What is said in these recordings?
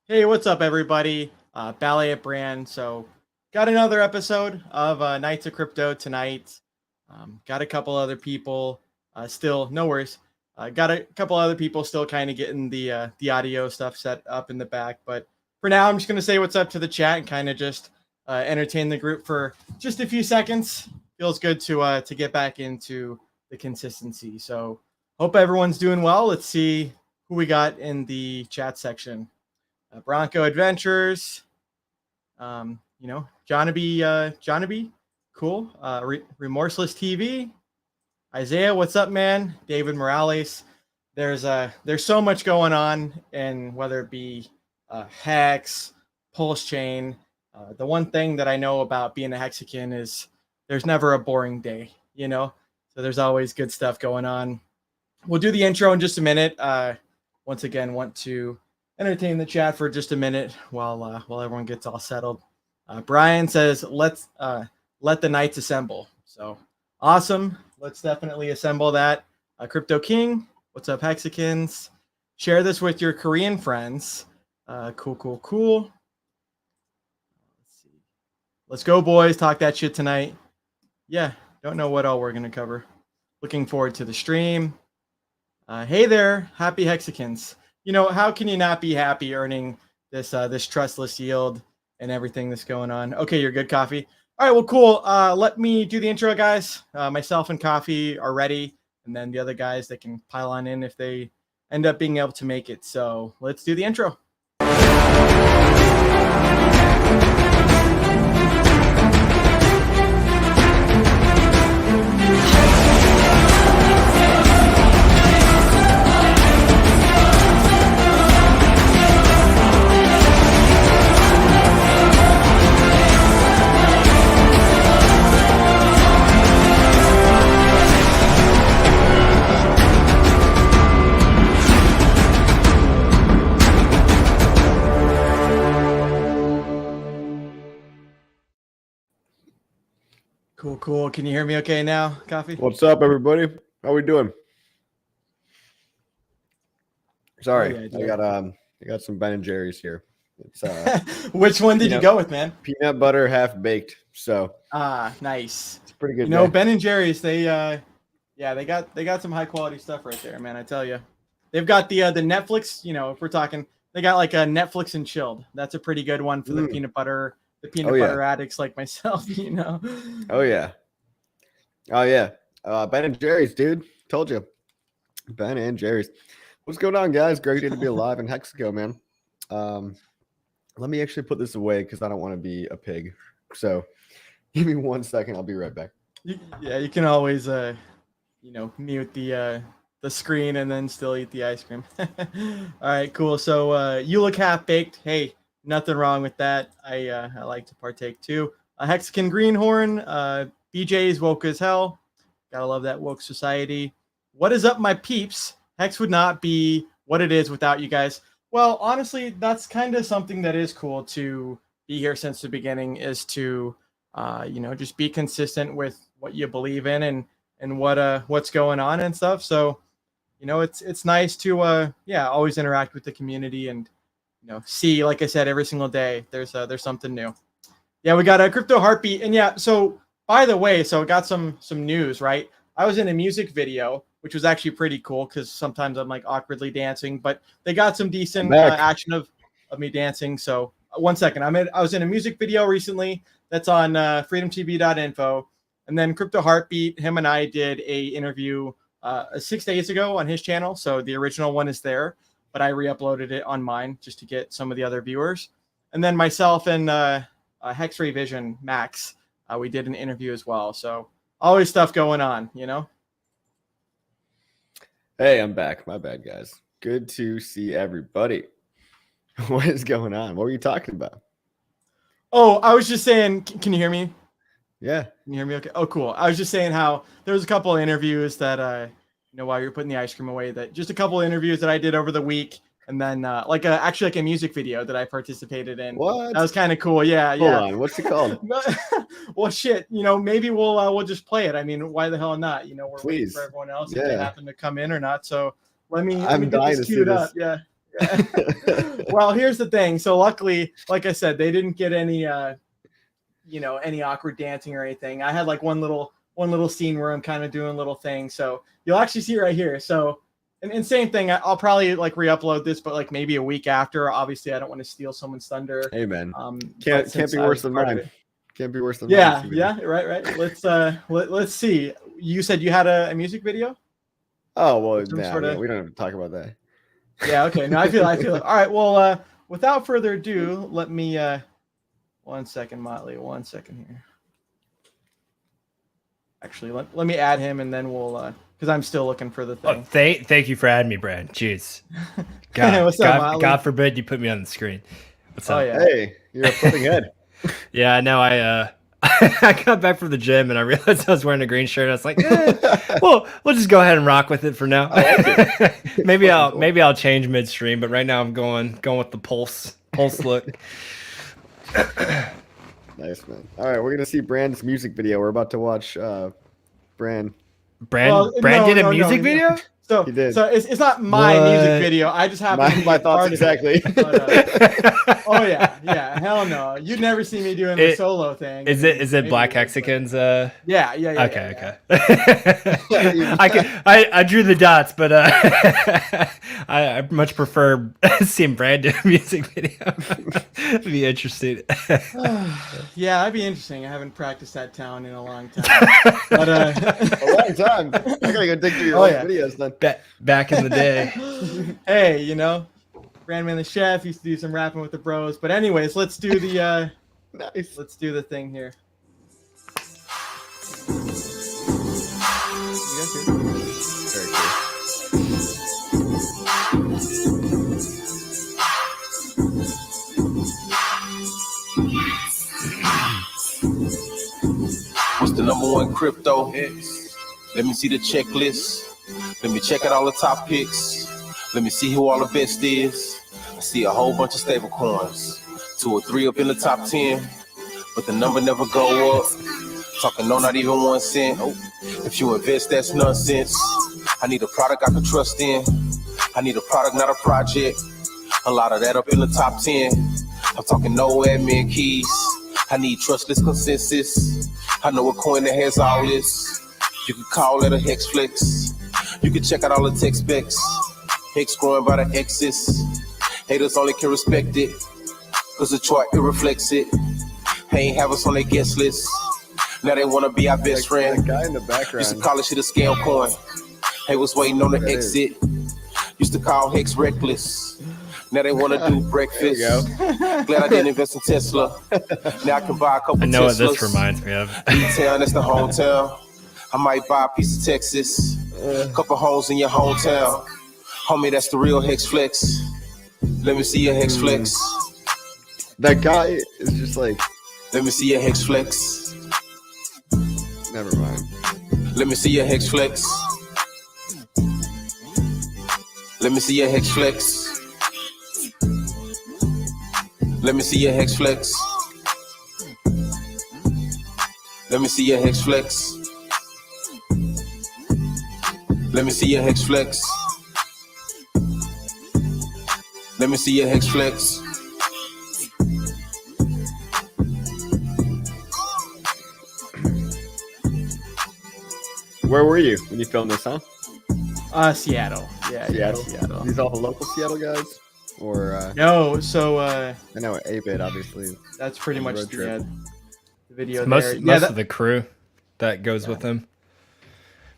Hey, what's up, everybody? BallietBran. So, got another episode of Nights of Crypto tonight. Got a couple other people still, no worries. Got a couple other people still kind of getting the audio stuff set up in the back. But for now, I'm just going to say what's up to the chat and kind of just entertain the group for just a few seconds. Feels good to get back into the consistency. So, hope everyone's doing well. Let's see who we got in the chat section. Bronco Adventures, Johnny, cool. Remorseless TV, Isaiah, what's up, man? David Morales. There's so much going on, and whether it be Hex, PulseChain. The one thing that I know about being a Hexican is there's never a boring day, So there's always good stuff going on. We'll do the intro in just a minute. Once again, want to entertain the chat for just a minute while everyone gets all settled. Brian says, "Let the knights assemble." So awesome. Let's definitely assemble that. Crypto King, what's up, Hexicans? Share this with your Korean friends. Cool. Let's see. Let's go, boys. Talk that shit tonight. Yeah, don't know what all we're gonna cover. Looking forward to the stream. Hey there, happy Hexicans. How can you not be happy earning this trustless yield and everything that's going on? Okay, you're good, Coffee. All right, well, cool. Let me do the intro, guys. Myself and Coffee are ready, and then the other guys, they can pile on in if they end up being able to make it. So let's do the intro. Cool. Can you hear me okay now, Coffee? What's up, everybody? How we doing? Sorry, I got some Ben and Jerry's here. It's Which one did you go with, man? Peanut butter half baked. So nice. It's pretty good. Ben and Jerry's, they got some high quality stuff right there, man. I tell you, they've got the Netflix. If we're talking, they got like a Netflix and chilled. That's a pretty good one for the peanut butter. The peanut butter addicts like myself, Oh yeah. Ben and Jerry's, dude. Told you. Ben and Jerry's. What's going on, guys? Great day to be alive in Hexaco, man. Let me actually put this away because I don't want to be a pig. So give me 1 second. I'll be right back. You can always mute the screen and then still eat the ice cream. All right, cool. So you look half baked. Hey, nothing wrong with that. I like to partake too. Hexican Greenhorn, BJ's woke as hell. Gotta love that woke society. What is up, my peeps? Hex would not be what it is without you guys. Well, honestly, that's kind of something that is cool to be here since the beginning, is to just be consistent with what you believe in and what's going on and stuff. So it's nice to always interact with the community and see, like I said, every single day there's something new. Yeah, we got a crypto heartbeat. And so by the way, so got some news, right? I was in a music video, which was actually pretty cool because sometimes I'm like awkwardly dancing, but they got some decent action of me dancing. So 1 second, I was in a music video recently that's on freedomtv.info, and then Crypto Heartbeat, him and I did a interview 6 days ago on his channel. So the original one is there, but I re-uploaded it on mine just to get some of the other viewers. And then myself and Hex Vision Max, we did an interview as well. So always stuff going on, Hey, I'm back. My bad, guys. Good to see everybody. What is going on? What were you talking about? Oh, I was just saying, can you hear me? Yeah. Can you hear me okay? Oh, cool. I was just saying how there was a couple of interviews that, while you're putting the ice cream away, that just a couple of interviews that I did over the week. And then actually a music video that I participated in. What? That was kind of cool. Yeah. Hold on. What's it called? Well, shit. Maybe we'll just play it. I mean, why the hell not? We're waiting for everyone else if they happen to come in or not. So let me get this queued up. Yeah. Well, here's the thing. So luckily, like I said, they didn't get any any awkward dancing or anything. I had like one little scene where I'm kind of doing little things. So you'll actually see right here. So and same thing. I'll probably like re-upload this, but like maybe a week after. Obviously, I don't want to steal someone's thunder. Hey man, can't be worse than mine. Can't be worse than mine. Yeah, right. Let's see. You said you had a music video. Oh well, nah, we don't have to talk about that. Yeah. Okay. No, I feel it. All right. Well, without further ado, let me. 1 second, Motley. 1 second here. Actually, let me add him, and then we'll because I'm still looking for the thing. Oh, thank you for adding me, Brad. Jeez. God forbid you put me on the screen. What's up? Yeah. Hey, you're a floating head. Yeah, I know. I got back from the gym and I realized I was wearing a green shirt. I was like, well, we'll just go ahead and rock with it for now. maybe I'll change midstream, but right now I'm going with the pulse look. Nice, man. All right, we're gonna see Brand's music video. We're about to watch Brand did a music video? So it's not my music video. I just have my thoughts exactly. But, oh yeah, hell no. You'd never see me doing the solo thing. Is it Black Hexicans? Yeah. Okay. I drew the dots, but I much prefer seeing Brand do a music video. It'd be interesting. Yeah, that'd be interesting. I haven't practiced that talent in a long time. But a long time. I gotta go dig through your videos then. Back in the day. Hey, Brandman the Chef used to do some rapping with the bros. But anyways, let's do the nice. Let's do the thing here. Very cool. What's the #1 crypto? Let me see the checklist. Let me check out all the top picks. Let me see who all the best is. I see a whole bunch of stable coins. 2 or 3 up in the top 10, but the number never go up. Talking no, not even 1 cent. If you invest, that's nonsense. I need a product I can trust in. I need a product, not a project. A lot of that up in the top 10. I'm talking no admin keys. I need trustless consensus. I know a coin that has all this. You can call it a Hex Flex. You can check out all the tech specs. Hex growing by the X's. Haters only can respect it, cause the chart, it reflects it. They ain't have us on their guest list. Now they wanna be our best friend. The guy in the background. Used to call it shit a scam coin. They was waiting on the exit. Used to call Hex reckless. Now they wanna do breakfast. Glad I didn't invest in Tesla. Now I can buy a couple Teslas. I know what this reminds me of. D-Town, that's the hometown. I might buy a piece of Texas. Couple homes in your hometown. Homie, that's the real Hex Flex. Let me see your Hex Flex. That guy is just like... Let me see your Hex Flex. Never mind. Let me see your Hex Flex. Let me see your Hex Flex. Let me see your Hex Flex. Let me see your Hex Flex. Let me see your Hex Flex. Let me see your Hex Flex. Where were you when you filmed this, huh? Seattle. Yeah, Seattle. These all local Seattle guys? Or no, so I know 8-Bit obviously. That's pretty much the video. It's most of the crew that goes with him.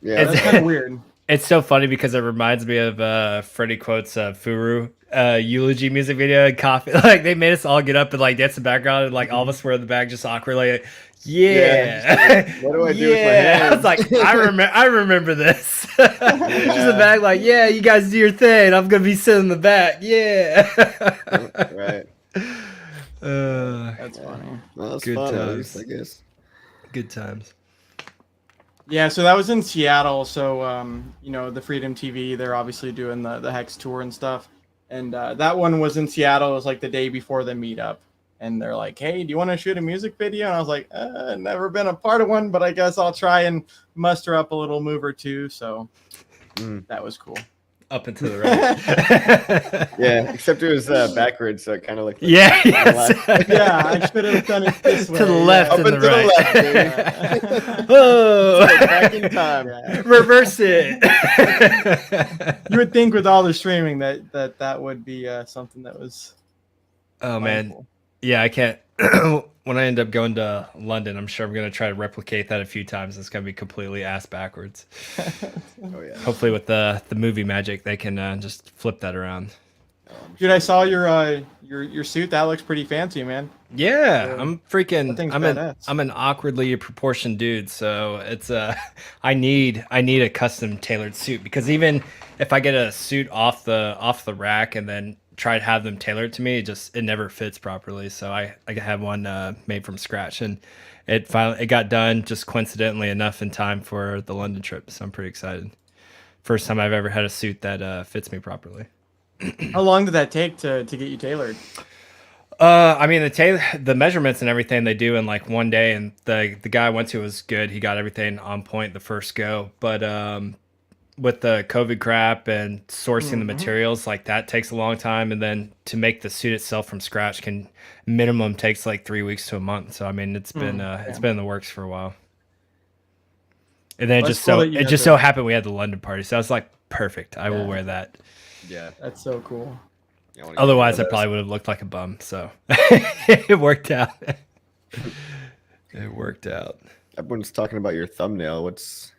Yeah, that's kind of weird. It's so funny because it reminds me of Freddie Quote's Furu eulogy music video and coffee. Like they made us all get up and like dance in the background and like all of us were in the back just awkwardly like, yeah. What do I do with my hands? I was like, I remember this. Just in the back, like, yeah, you guys do your thing. I'm gonna be sitting in the back. Yeah. Right. That's funny. Well, that's good fun, times. at least, I guess. Good times. Yeah, so that was in Seattle. So, the Freedom TV, they're obviously doing the Hex tour and stuff. And that one was in Seattle. It was like the day before the meetup. And they're like, hey, do you want to shoot a music video? And I was like, never been a part of one, but I guess I'll try and muster up a little move or two. So that was cool. up and to the right. Yeah, except it was backwards, so it kind of looked like Yeah, on the yes. left. Yeah, I should have done it this way. To the left Up and the and to the right. left, baby. Whoa. Back in time. Yeah. Reverse it. You would think with all the streaming that would be something that was. Oh man, mindful. yeah, I can't. When I end up going to London, I'm sure I'm gonna try to replicate that a few times. It's gonna be completely ass backwards. Oh yeah. Hopefully, with the movie magic, they can just flip that around. Dude, I saw your suit. That looks pretty fancy, man. Yeah, Yeah. I'm freaking. That thing's I'm badass. an awkwardly proportioned dude, so it's I need a custom tailored suit, because even if I get a suit off the rack and then try to have them tailored to me, it never fits properly. So I have one made from scratch, and it got done just coincidentally enough in time for the London trip. So I'm pretty excited. First time I've ever had a suit that fits me properly. How long did that take to get you tailored? I mean the measurements and everything they do in like one day, and the guy I went to was good. He got everything on point the first go, but with the COVID crap and sourcing the materials, like that takes a long time, and then to make the suit itself from scratch can minimum takes like 3 weeks to a month. So I mean it's been in the works for a while. And then Well, it it's cool that you got just the- so happened we had the London party, so I was like, perfect, I will Yeah. wear that. Yeah. That's so cool. I wanna get Otherwise, one I of probably would have looked like a bum. So it worked out. It worked out. those. Everyone's talking about your thumbnail. What's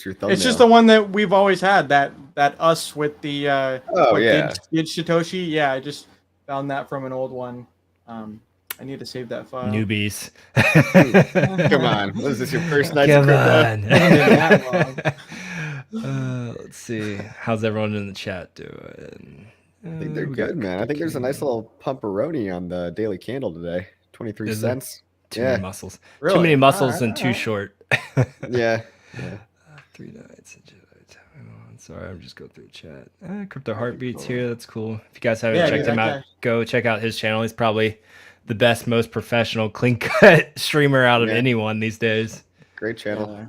your thumbnail? It's just the one that we've always had. That us with the Oh, what, yeah. Did Satoshi. Yeah, I just found that from an old one. I need to save that file. Newbies. Come on. What is this, your first night Come of crypto? on. Hasn't been that Let's see. How's everyone in the chat doing? I think they're good, man. I think there's a nice little pumperoni on the daily candle today. 23 Is there? cents. Too Yeah. many muscles. Really? Too many muscles Alright, and too alright. short. Yeah. 3 nights. Sorry, I'm just going through the chat. Crypto Heartbeats here. That's cool. If you guys haven't Yeah, checked dude, him that out, guy. go check out his channel. He's probably the best, most professional, clean cut streamer out of Yeah. anyone these days. Great channel. Yeah.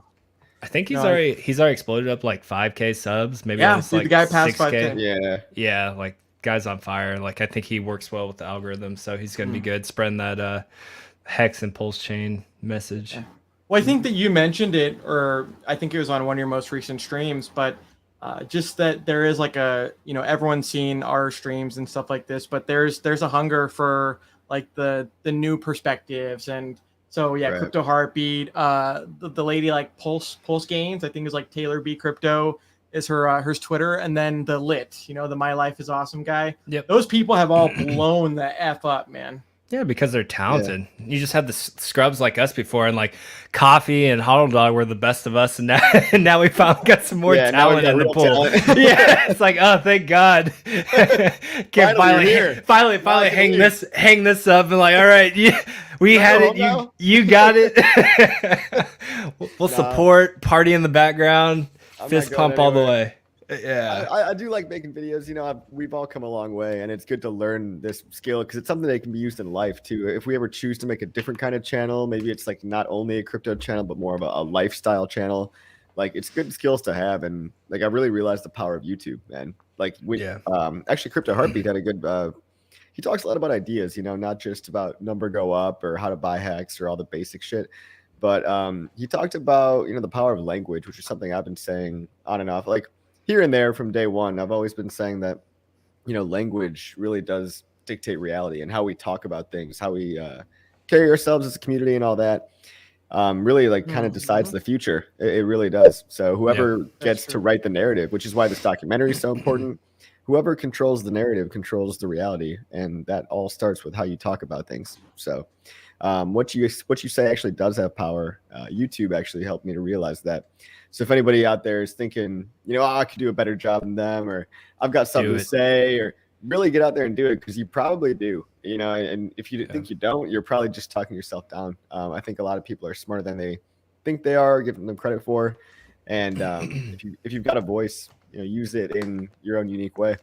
I think he's No, I- already exploded up like 5K subs. Maybe Yeah, almost dude, like the guy passed 6K. 5K. Yeah. Yeah, like guy's on fire. Like I think he works well with the algorithm, so he's gonna be good spreading that Hex and PulseChain message. Yeah. Well, I think that you mentioned it, or I think it was on one of your most recent streams, but just that there is like a, everyone's seen our streams and stuff like this, but there's a hunger for like the new perspectives. And so, yeah, Right. Crypto Heartbeat, the lady like Pulse Gains, I think is like Taylor B Crypto is her Twitter. And then the Lit, the My Life is Awesome guy. Yep. Those people have all blown the F up, man. Yeah, because they're talented. You just had the scrubs like us before, and like Coffee and Huddle Dog were the best of us, and now we finally got some more Yeah, now we talent got in the real pool. talent. Yeah, it's like, oh, thank God. Can Finally, you're here. finally Now I can hang this up, and like, all right, we Can I had go it. home now? You got it. We'll Nah. support, party in the background, I'm fist not going pump all the anywhere. way. Yeah. I do like making videos. We've all come a long way, and it's good to learn this skill because it's something that can be used in life too. If we ever choose to make a different kind of channel, maybe it's like not only a crypto channel, but more of a lifestyle channel. Like it's good skills to have, and like I really realized the power of YouTube, man. Like actually, Crypto Heartbeat had a good. He talks a lot about ideas, not just about number go up or how to buy Hex or all the basic shit. But he talked about the power of language, which is something I've been saying on and off. Like here and there from day one, I've always been saying that, language really does dictate reality and how we talk about things, how we carry ourselves as a community and all that. Really like kind of decides the future. It really does. So whoever gets to true. write the narrative, which is why this documentary is so important, whoever controls the narrative controls the reality. And that all starts with how you talk about things. So what you say actually does have power. YouTube actually helped me to realize that. So if anybody out there is thinking, I could do a better job than them, or I've got something to say, or really get out there and do it, because you probably do, and if you think you don't, you're probably just talking yourself down. I think a lot of people are smarter than they think they are, giving them credit for. And if you've got a voice, use it in your own unique way.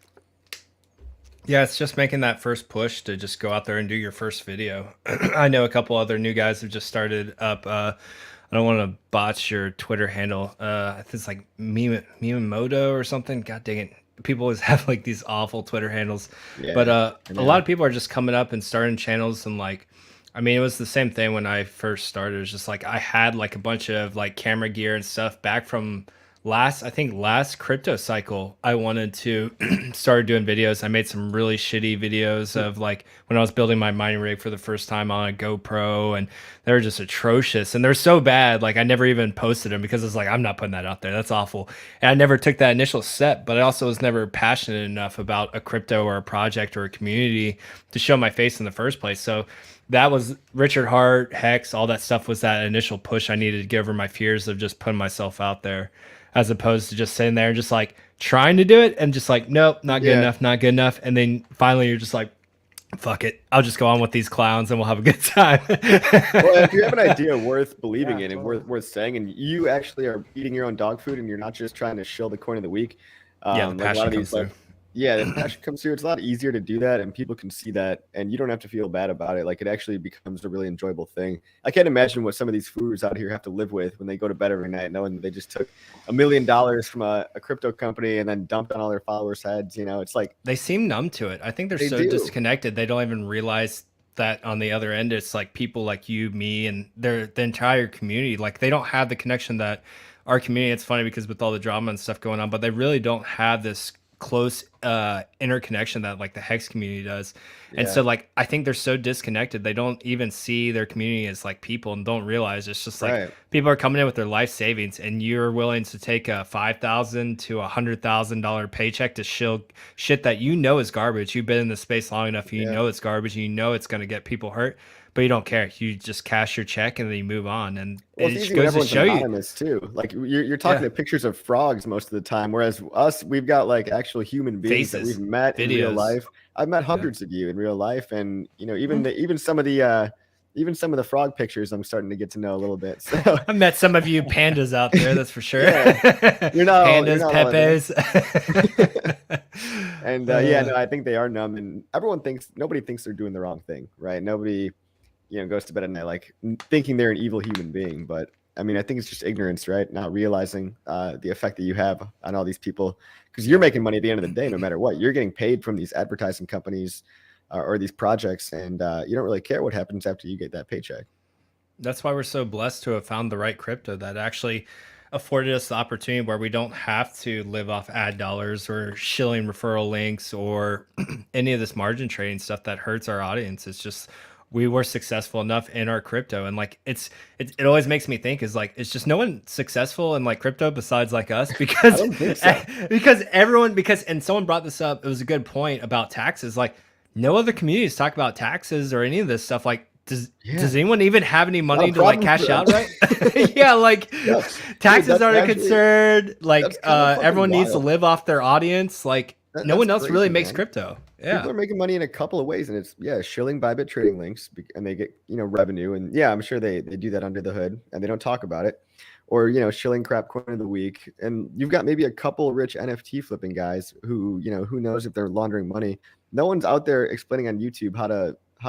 Yeah, it's just making that first push to just go out there and do your first video. I know a couple other new guys have just started up. I don't want to botch your Twitter handle. I think it's like Miyamoto or something. God dang it. people always have like these awful Twitter handles, Yeah, but I a know. lot of people are just coming up and starting channels, and like, I mean, it was the same thing when I first started. It was just like I had like a bunch of like camera gear and stuff back from I think last crypto cycle. I wanted to start doing videos. I made some really shitty videos of like when I was building my mining rig for the first time on a GoPro, and they were just atrocious, and they're so bad. Like I never even posted them because it's like I'm not putting that out there. That's awful. And I never took that initial step, but I also was never passionate enough about a crypto or a project or a community to show my face in the first place. So that was Richard Hart, Hex, all that stuff was that initial push I needed to get over my fears of just putting myself out there, as opposed to just sitting there and just like trying to do it and just like, nope, not good enough, not good enough. And then finally you're just like, fuck it, I'll just go on with these clowns and we'll have a good time. Well, if you have an idea worth believing Yeah, in and totally. worth saying, and you actually are eating your own dog food and you're not just trying to shill the coin of the week, Yeah, the like a lot passion of comes these, through. yeah, the passion comes through. It's a lot easier to do that, and people can see that, and you don't have to feel bad about it. Like it actually becomes a really enjoyable thing. I can't imagine what some of these fooders out here have to live with when they go to bed every night, knowing that they just took $1 million from a crypto company and then dumped on all their followers' heads. You know, it's like They seem numb to it. I think they're they so do. disconnected. They don't even realize that on the other end, it's like people like you, me, and the entire community. Like they don't have the connection that our community. It's funny because with all the drama and stuff going on, but they really don't have this close interconnection that like the Hex community does. And so Yeah. like I think they're so disconnected. They don't even see their community as like people and don't realize it's just like Right. people are coming in with their life savings, and you're willing to take a $5,000 to $100,000 paycheck to shill shit that you know is garbage. You've been in the space long enough, you Yeah. know it's garbage, you know it's going to get people hurt, but you don't care. You just cash your check and then you move on. And Well, it it's just easy when goes to everyone's show you. anonymous too. Like you're talking Yeah. to pictures of frogs most of the time, whereas us, we've got like actual human beings that Faces, we've met in real videos. life. I've met hundreds of you in real life, and you know, even some of the frog pictures, I'm starting to get to know a little bit. So I met some of you pandas out there, that's for sure. yeah, you're not Pandas, all in there. Pepes. And yeah, no, I think they are numb, and nobody thinks they're doing the wrong thing, right? Nobody, you know, goes to bed at night like thinking they're an evil human being. But I mean, I think it's just ignorance, right? Not realizing the effect that you have on all these people, because you're making money at the end of the day, no matter what. You're getting paid from these advertising companies or these projects, and you don't really care what happens after you get that paycheck. That's why we're so blessed to have found the right crypto that actually afforded us the opportunity where we don't have to live off ad dollars or shilling referral links or any of this margin trading stuff that hurts our audience. It's just we were successful enough in our crypto, and like it always makes me think is like it's just no one successful in like crypto besides like us because I don't think so. and someone brought this up. It was a good point about taxes. Like no other communities talk about taxes or any of this stuff. Like does anyone even have any money to like cash out, right? Yeah, like taxes aren't a concern. Like everyone needs to live off their audience. Like no one else really makes crypto. Yeah, people are making money in a couple of ways, and it's shilling Bybit trading links, and they get revenue, and I'm sure they do that under the hood, and they don't talk about it, or shilling crap coin of the week, and you've got maybe a couple rich NFT flipping guys who who knows if they're laundering money. No one's out there explaining on YouTube how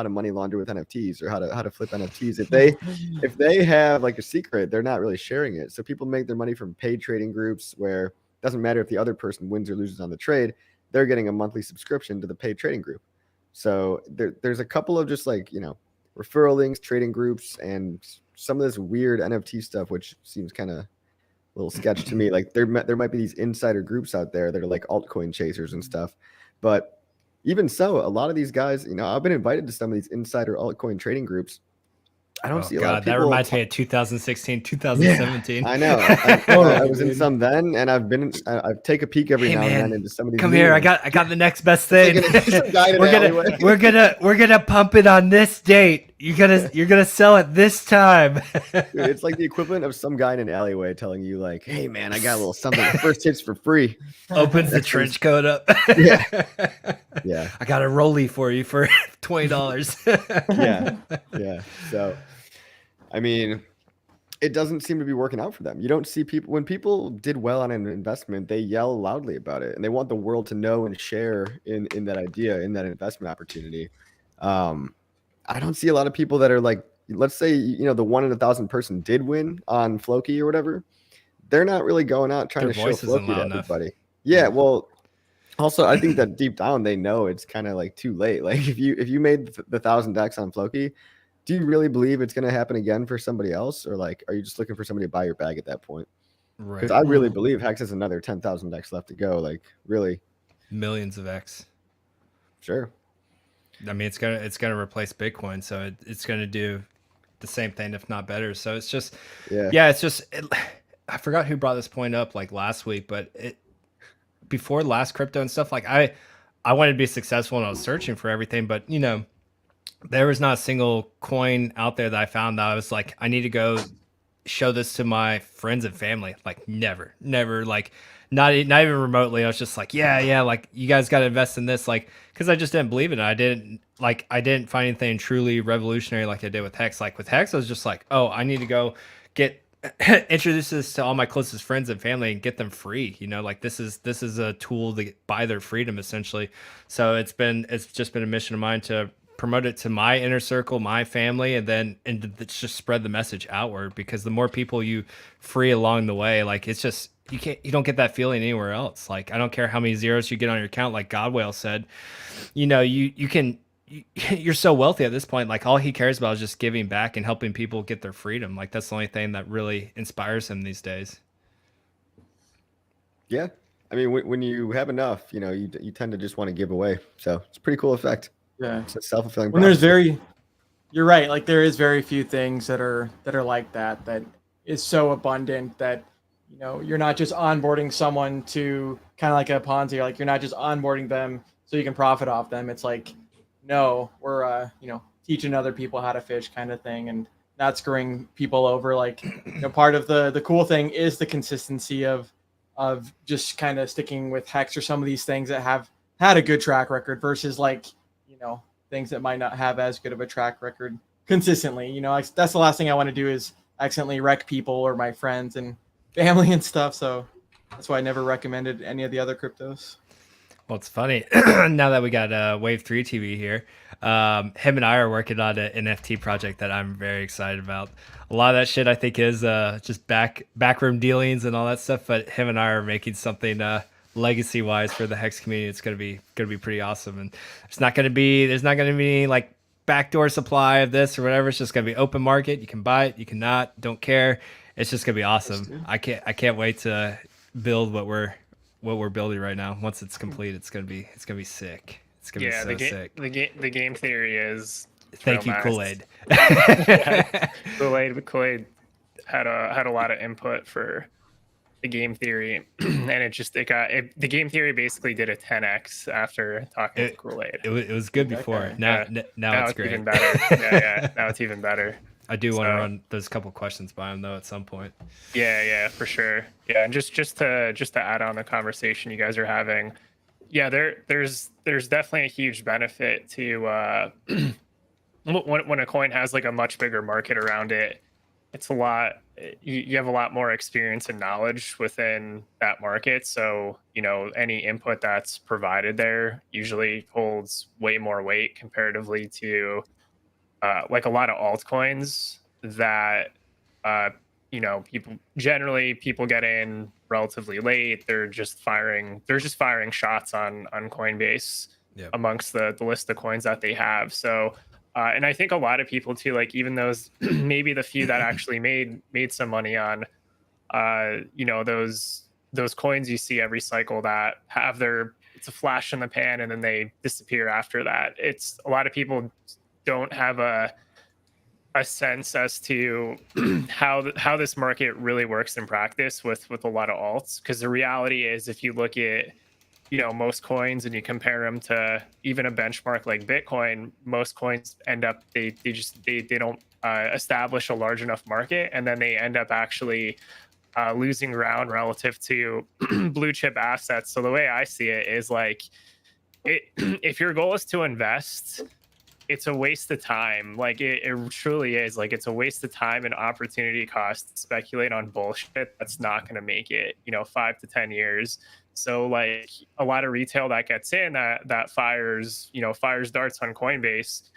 to money launder with NFTs or how to flip NFTs. If they have like a secret, they're not really sharing it. So people make their money from paid trading groups where it doesn't matter if the other person wins or loses on the trade. They're getting a monthly subscription to the paid trading group. So there's a couple of just like, referral links, trading groups, and some of this weird NFT stuff, which seems kind of a little sketch to me. Like there might be these insider groups out there that are like altcoin chasers and stuff. But even so, a lot of these guys, I've been invited to some of these insider altcoin trading groups. I don't see a lot of people. That reminds me of 2016, 2017. Yeah, I know. I was in some then, and I've take a peek every now and then into some of these. Come here, ones. I got the next best thing. we're gonna pump it on this date. You're gonna sell it this time. Dude, it's like the equivalent of some guy in an alleyway telling you like, "Hey man, I got a little something. First hits for free." Opens the trench coat up. Yeah. I got a rollie for you for $20. Yeah. So, I mean, it doesn't seem to be working out for them. You don't see people when people did well on an investment, they yell loudly about it, and they want the world to know and share in that idea, in that investment opportunity. I don't see a lot of people that are like, let's say, the 1 in 1,000 person did win on Floki or whatever. They're not really going out trying to show Floki to everybody. Yeah, well, Also, I think that deep down they know it's kind of like too late. Like if you made the 1,000x on Floki, do you really believe it's going to happen again for somebody else, or like are you just looking for somebody to buy your bag at that point? Because Right. I really believe Hex has another 10,000x left to go. Like really, Millions of X. sure. I mean, it's gonna replace Bitcoin, so it's gonna do the same thing, if not better. So it's just, Yeah. it's just. I forgot who brought this point up like last week, but before last crypto and stuff, like I wanted to be successful and I was searching for everything, but you know, there was not a single coin out there that I found that I was like, I need to go show this to my friends and family. Like never, like not even remotely. I was just like, yeah, like you guys got to invest in this, like because I just didn't believe in it. I didn't find anything truly revolutionary like I did with Hex. Like with Hex, I was just like, oh, I need to go get introduce this to all my closest friends and family and get them free. You know, like this is a tool to buy their freedom essentially. So it's just been a mission of mine to promote it to my inner circle, my family, and just spread the message outward, because the more people you free along the way, like it's just you don't get that feeling anywhere else. Like I don't care how many zeros you get on your account, like Godwale said, you know, you're so wealthy at this point, like all he cares about is just giving back and helping people get their freedom. Like that's the only thing that really inspires him these days. Yeah. I mean, when you have enough, you know, you tend to just want to give away. So it's a pretty cool effect. Yeah. It's a self-fulfilling When there's prophecy. you're right. Like there is very few things that are like that. That is so abundant that you know you're not just onboarding someone to kind of like a Ponzi. Like you're not just onboarding them so you can profit off them. It's like no, we're you know teaching other people how to fish kind of thing and not screwing people over. Like you know part of the cool thing is the consistency of just kind of sticking with Hex or some of these things that have had a good track record versus like you know things that might not have as good of a track record consistently. You know, like, that's the last thing I want to do is accidentally wreck people or my friends and family and stuff. So that's why I never recommended any of the other cryptos. Well, it's funny now that we got Wave 3 TV here. Him and I are working on an NFT project that I'm very excited about. A lot of that shit I think is just backroom dealings and all that stuff. But him and I are making something legacy wise for the Hex community. It's gonna be pretty awesome. And there's not gonna be like backdoor supply of this or whatever. It's just gonna be open market. You can buy it, you cannot, don't care. It's just gonna be awesome. I can't wait to build what we're building right now. Once it's complete, it's gonna be sick. It's gonna be so sick. The game theory is Thank you, nice. Kool-Aid. Kool-Aid had a lot of input for the game theory, and the game theory basically did a 10x after talking to Kool-Aid. It was good before. Okay. Now it's great. Even better. yeah, now it's even better. I do want to run those couple questions by him though at some point. Yeah, for sure. Yeah, and just to add on the conversation you guys are having, yeah, there's definitely a huge benefit to when a coin has like a much bigger market around it. It's a lot. You have a lot more experience and knowledge within that market. So, you know, any input that's provided there usually holds way more weight comparatively to like a lot of altcoins that, you know, people get in relatively late. They're just firing shots on Coinbase amongst the list of coins that they have. So, and I think a lot of people too, like even those maybe the few that actually made some money on, you know, those coins you see every cycle that have it's a flash in the pan and then they disappear after that. It's a lot of people don't have a sense as to how this market really works in practice with a lot of alts. Because the reality is, if you look at, you know, most coins and you compare them to even a benchmark like Bitcoin, most coins end up they don't establish a large enough market, and then they end up actually losing ground relative to blue chip assets. So the way I see it is like, if your goal is to invest, it's a waste of time. Like it truly is. Like it's a waste of time and opportunity cost to speculate on bullshit that's not going to make it, you know, 5 to 10 years. So like a lot of retail that gets in that fires darts on Coinbase,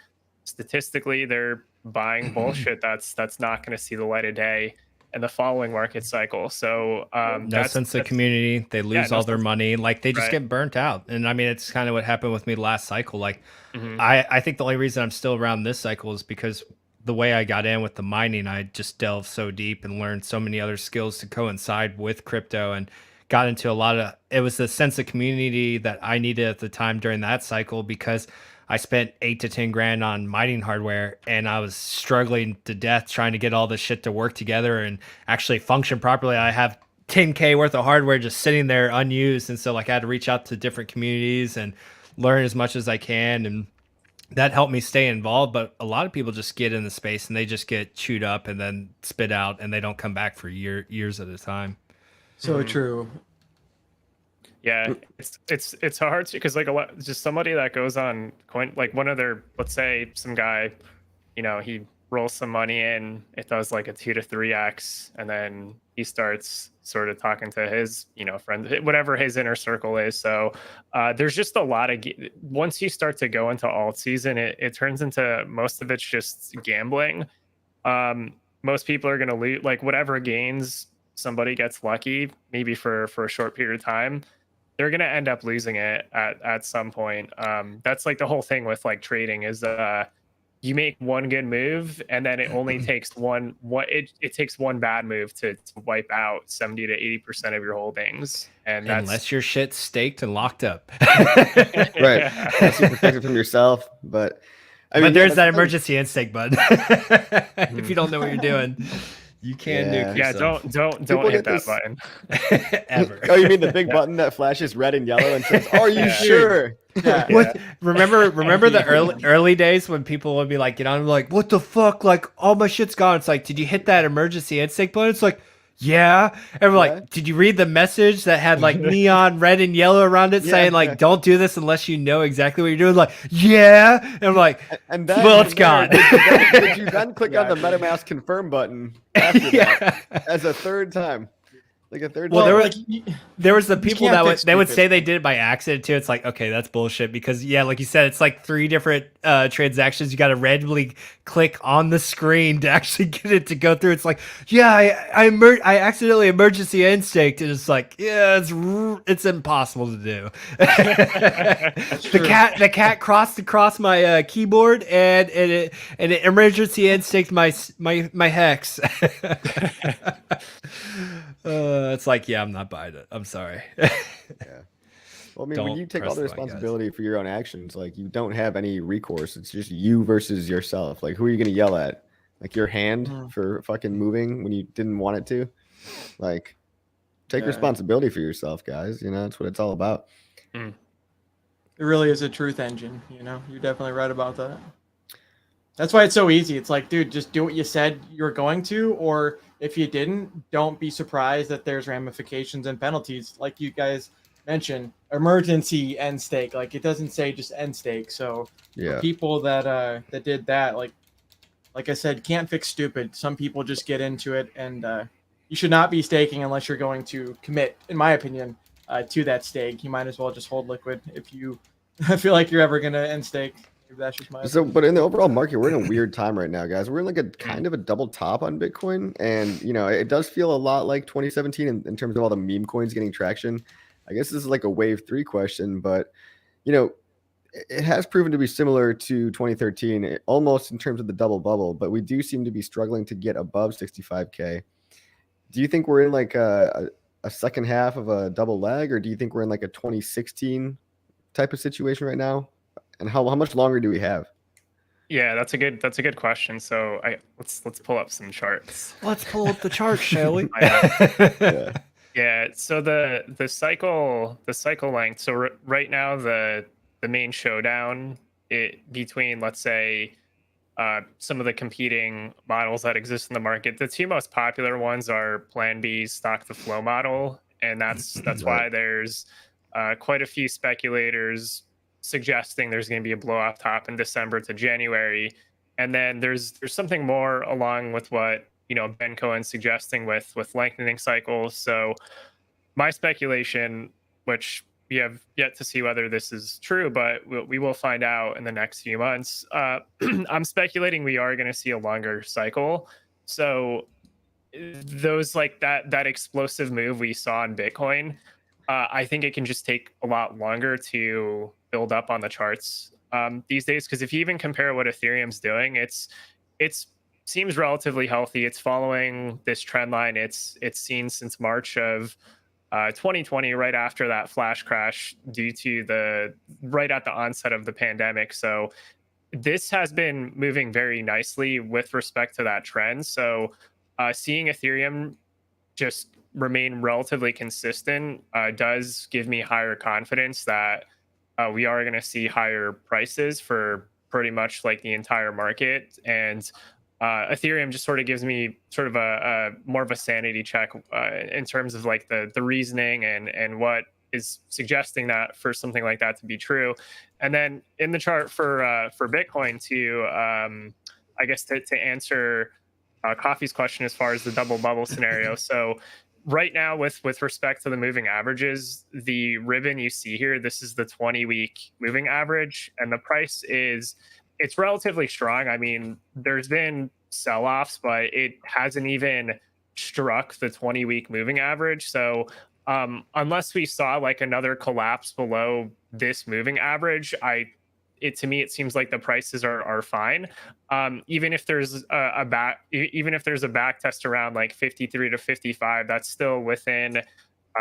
statistically they're buying bullshit that's not going to see the light of day. and the following market cycle. So No sense of community. They lose all their money. Like they just Right. get burnt out. And I mean, it's kind of what happened with me last cycle. Like Mhm. I think the only reason I'm still around this cycle is because the way I got in with the mining, I just delved so deep and learned so many other skills to coincide with crypto and got into a lot of, it was the sense of community that I needed at the time during that cycle, because I spent 8 to 10 grand on mining hardware and I was struggling to death trying to get all this shit to work together and actually function properly. I have 10K worth of hardware just sitting there unused. And so like I had to reach out to different communities and learn as much as I can. And that helped me stay involved. But a lot of people just get in the space and they just get chewed up and then spit out and they don't come back for years at a time. So true. Yeah, it's hard because like a lot, just somebody that goes on coin, like one of their, let's say some guy, you know, he rolls some money in, it does like a 2 to 3x, and then he starts sort of talking to his, you know, friends, whatever his inner circle is. So there's just a lot of, once you start to go into alt season, it turns into, most of it's just gambling. Most people are going to lose, like whatever gains somebody gets lucky, maybe for a short period of time, they're going to end up losing it at some point. That's like the whole thing with like trading is you make one good move and then it only takes it takes one bad move to wipe out 70 to 80% of your holdings. And that's, unless your shit's staked and locked up. Right. Unless you protect it from yourself. But I mean, but there's that emergency instinct button. If you don't know what you're doing, you can nuke yeah, yourself. don't hit that button. Ever. Oh, you mean the big button that flashes red and yellow and says, "Are you sure?" Yeah. What? Remember the early days when people would be like, get on, like, what the fuck? Like, all my shit's gone. It's like, did you hit that emergency instinct button? It's like, yeah. And we're like, did you read the message that had like neon red and yellow around it saying like, don't do this unless you know exactly what you're doing? Like, yeah. And I'm like, and then, well, it's gone. Did you then click on the MetaMask confirm button after that as a third time? Like a third. Well, time. there was the people that would stupid. say they did it by accident too. It's like, okay, that's bullshit, because yeah, like you said, it's like 3 different transactions. You got to randomly click on the screen to actually get it to go through. It's like, yeah, I accidentally emergency instinct, and it's like, yeah, it's impossible to do. the cat crossed across my keyboard and it emergency instinct my hex. It's like, yeah, I'm not buying it. I'm sorry. Yeah. Well, I mean, when Don't you take press all the the button, guys. responsibility for your own actions, like you don't have any recourse. It's just you versus yourself. Like, who are you going to yell at? Like your hand for fucking moving when you didn't want it to? Like, take responsibility for yourself, guys. You know, that's what it's all about. It really is a truth engine. You know, you're definitely right about that. That's why it's so easy. It's like, dude, just do what you said you were going to, or if you didn't, don't be surprised that there's ramifications and penalties. Like you guys mentioned, emergency end stake. Like it doesn't say just end stake. So for people that did that, like I said, can't fix stupid. Some people just get into it, and you should not be staking unless you're going to commit, in my opinion, to that stake. You might as well just hold liquid if you feel like you're ever gonna end stake. That's just my opinion. But in the overall market, we're in a weird time right now, guys. We're in like a kind of a double top on Bitcoin, and you know, it does feel a lot like 2017 in terms of all the meme coins getting traction. I guess this is like a wave 3 question, but you know, it has proven to be similar to 2013, almost in terms of the double bubble, but we do seem to be struggling to get above 65K. Do you think we're in like a second half of a double leg, or do you think we're in like a 2016 type of situation right now? And how much longer do we have? Yeah, that's a good question. So let's pull up some charts. Let's pull up the charts, shall we? Yeah. So the cycle length. So right now the main showdown between, let's say, some of the competing models that exist in the market. The 2 most popular ones are Plan B's stock to flow model, and that's why there's quite a few speculators suggesting there's going to be a blow off top in December to January. And then there's something more along with what, you know, Ben Cohen's suggesting with lengthening cycles. So my speculation, which we have yet to see whether this is true, but we will find out in the next few months. I'm speculating we are going to see a longer cycle. So those like that explosive move we saw in Bitcoin, I think it can just take a lot longer to build up on the charts these days. Because if you even compare what Ethereum's doing, it's seems relatively healthy. It's following this trend line it's seen since March of 2020, right after that flash crash due to right at the onset of the pandemic. So this has been moving very nicely with respect to that trend. So seeing Ethereum just remain relatively consistent does give me higher confidence that we are going to see higher prices for pretty much like the entire market. And Ethereum just sort of gives me sort of a more of a sanity check in terms of like the reasoning and what is suggesting that for something like that to be true. And then in the chart for Bitcoin to I guess to answer Coffee's question as far as the double bubble scenario. So right now with respect to the moving averages, the ribbon you see here, this is the 20-week moving average, and the price it's relatively strong. I mean, there's been sell-offs, but it hasn't even struck the 20-week moving average. So unless we saw like another collapse below this moving average, to me it seems like the prices are fine. Even if there's a back test around like 53 to 55, that's still within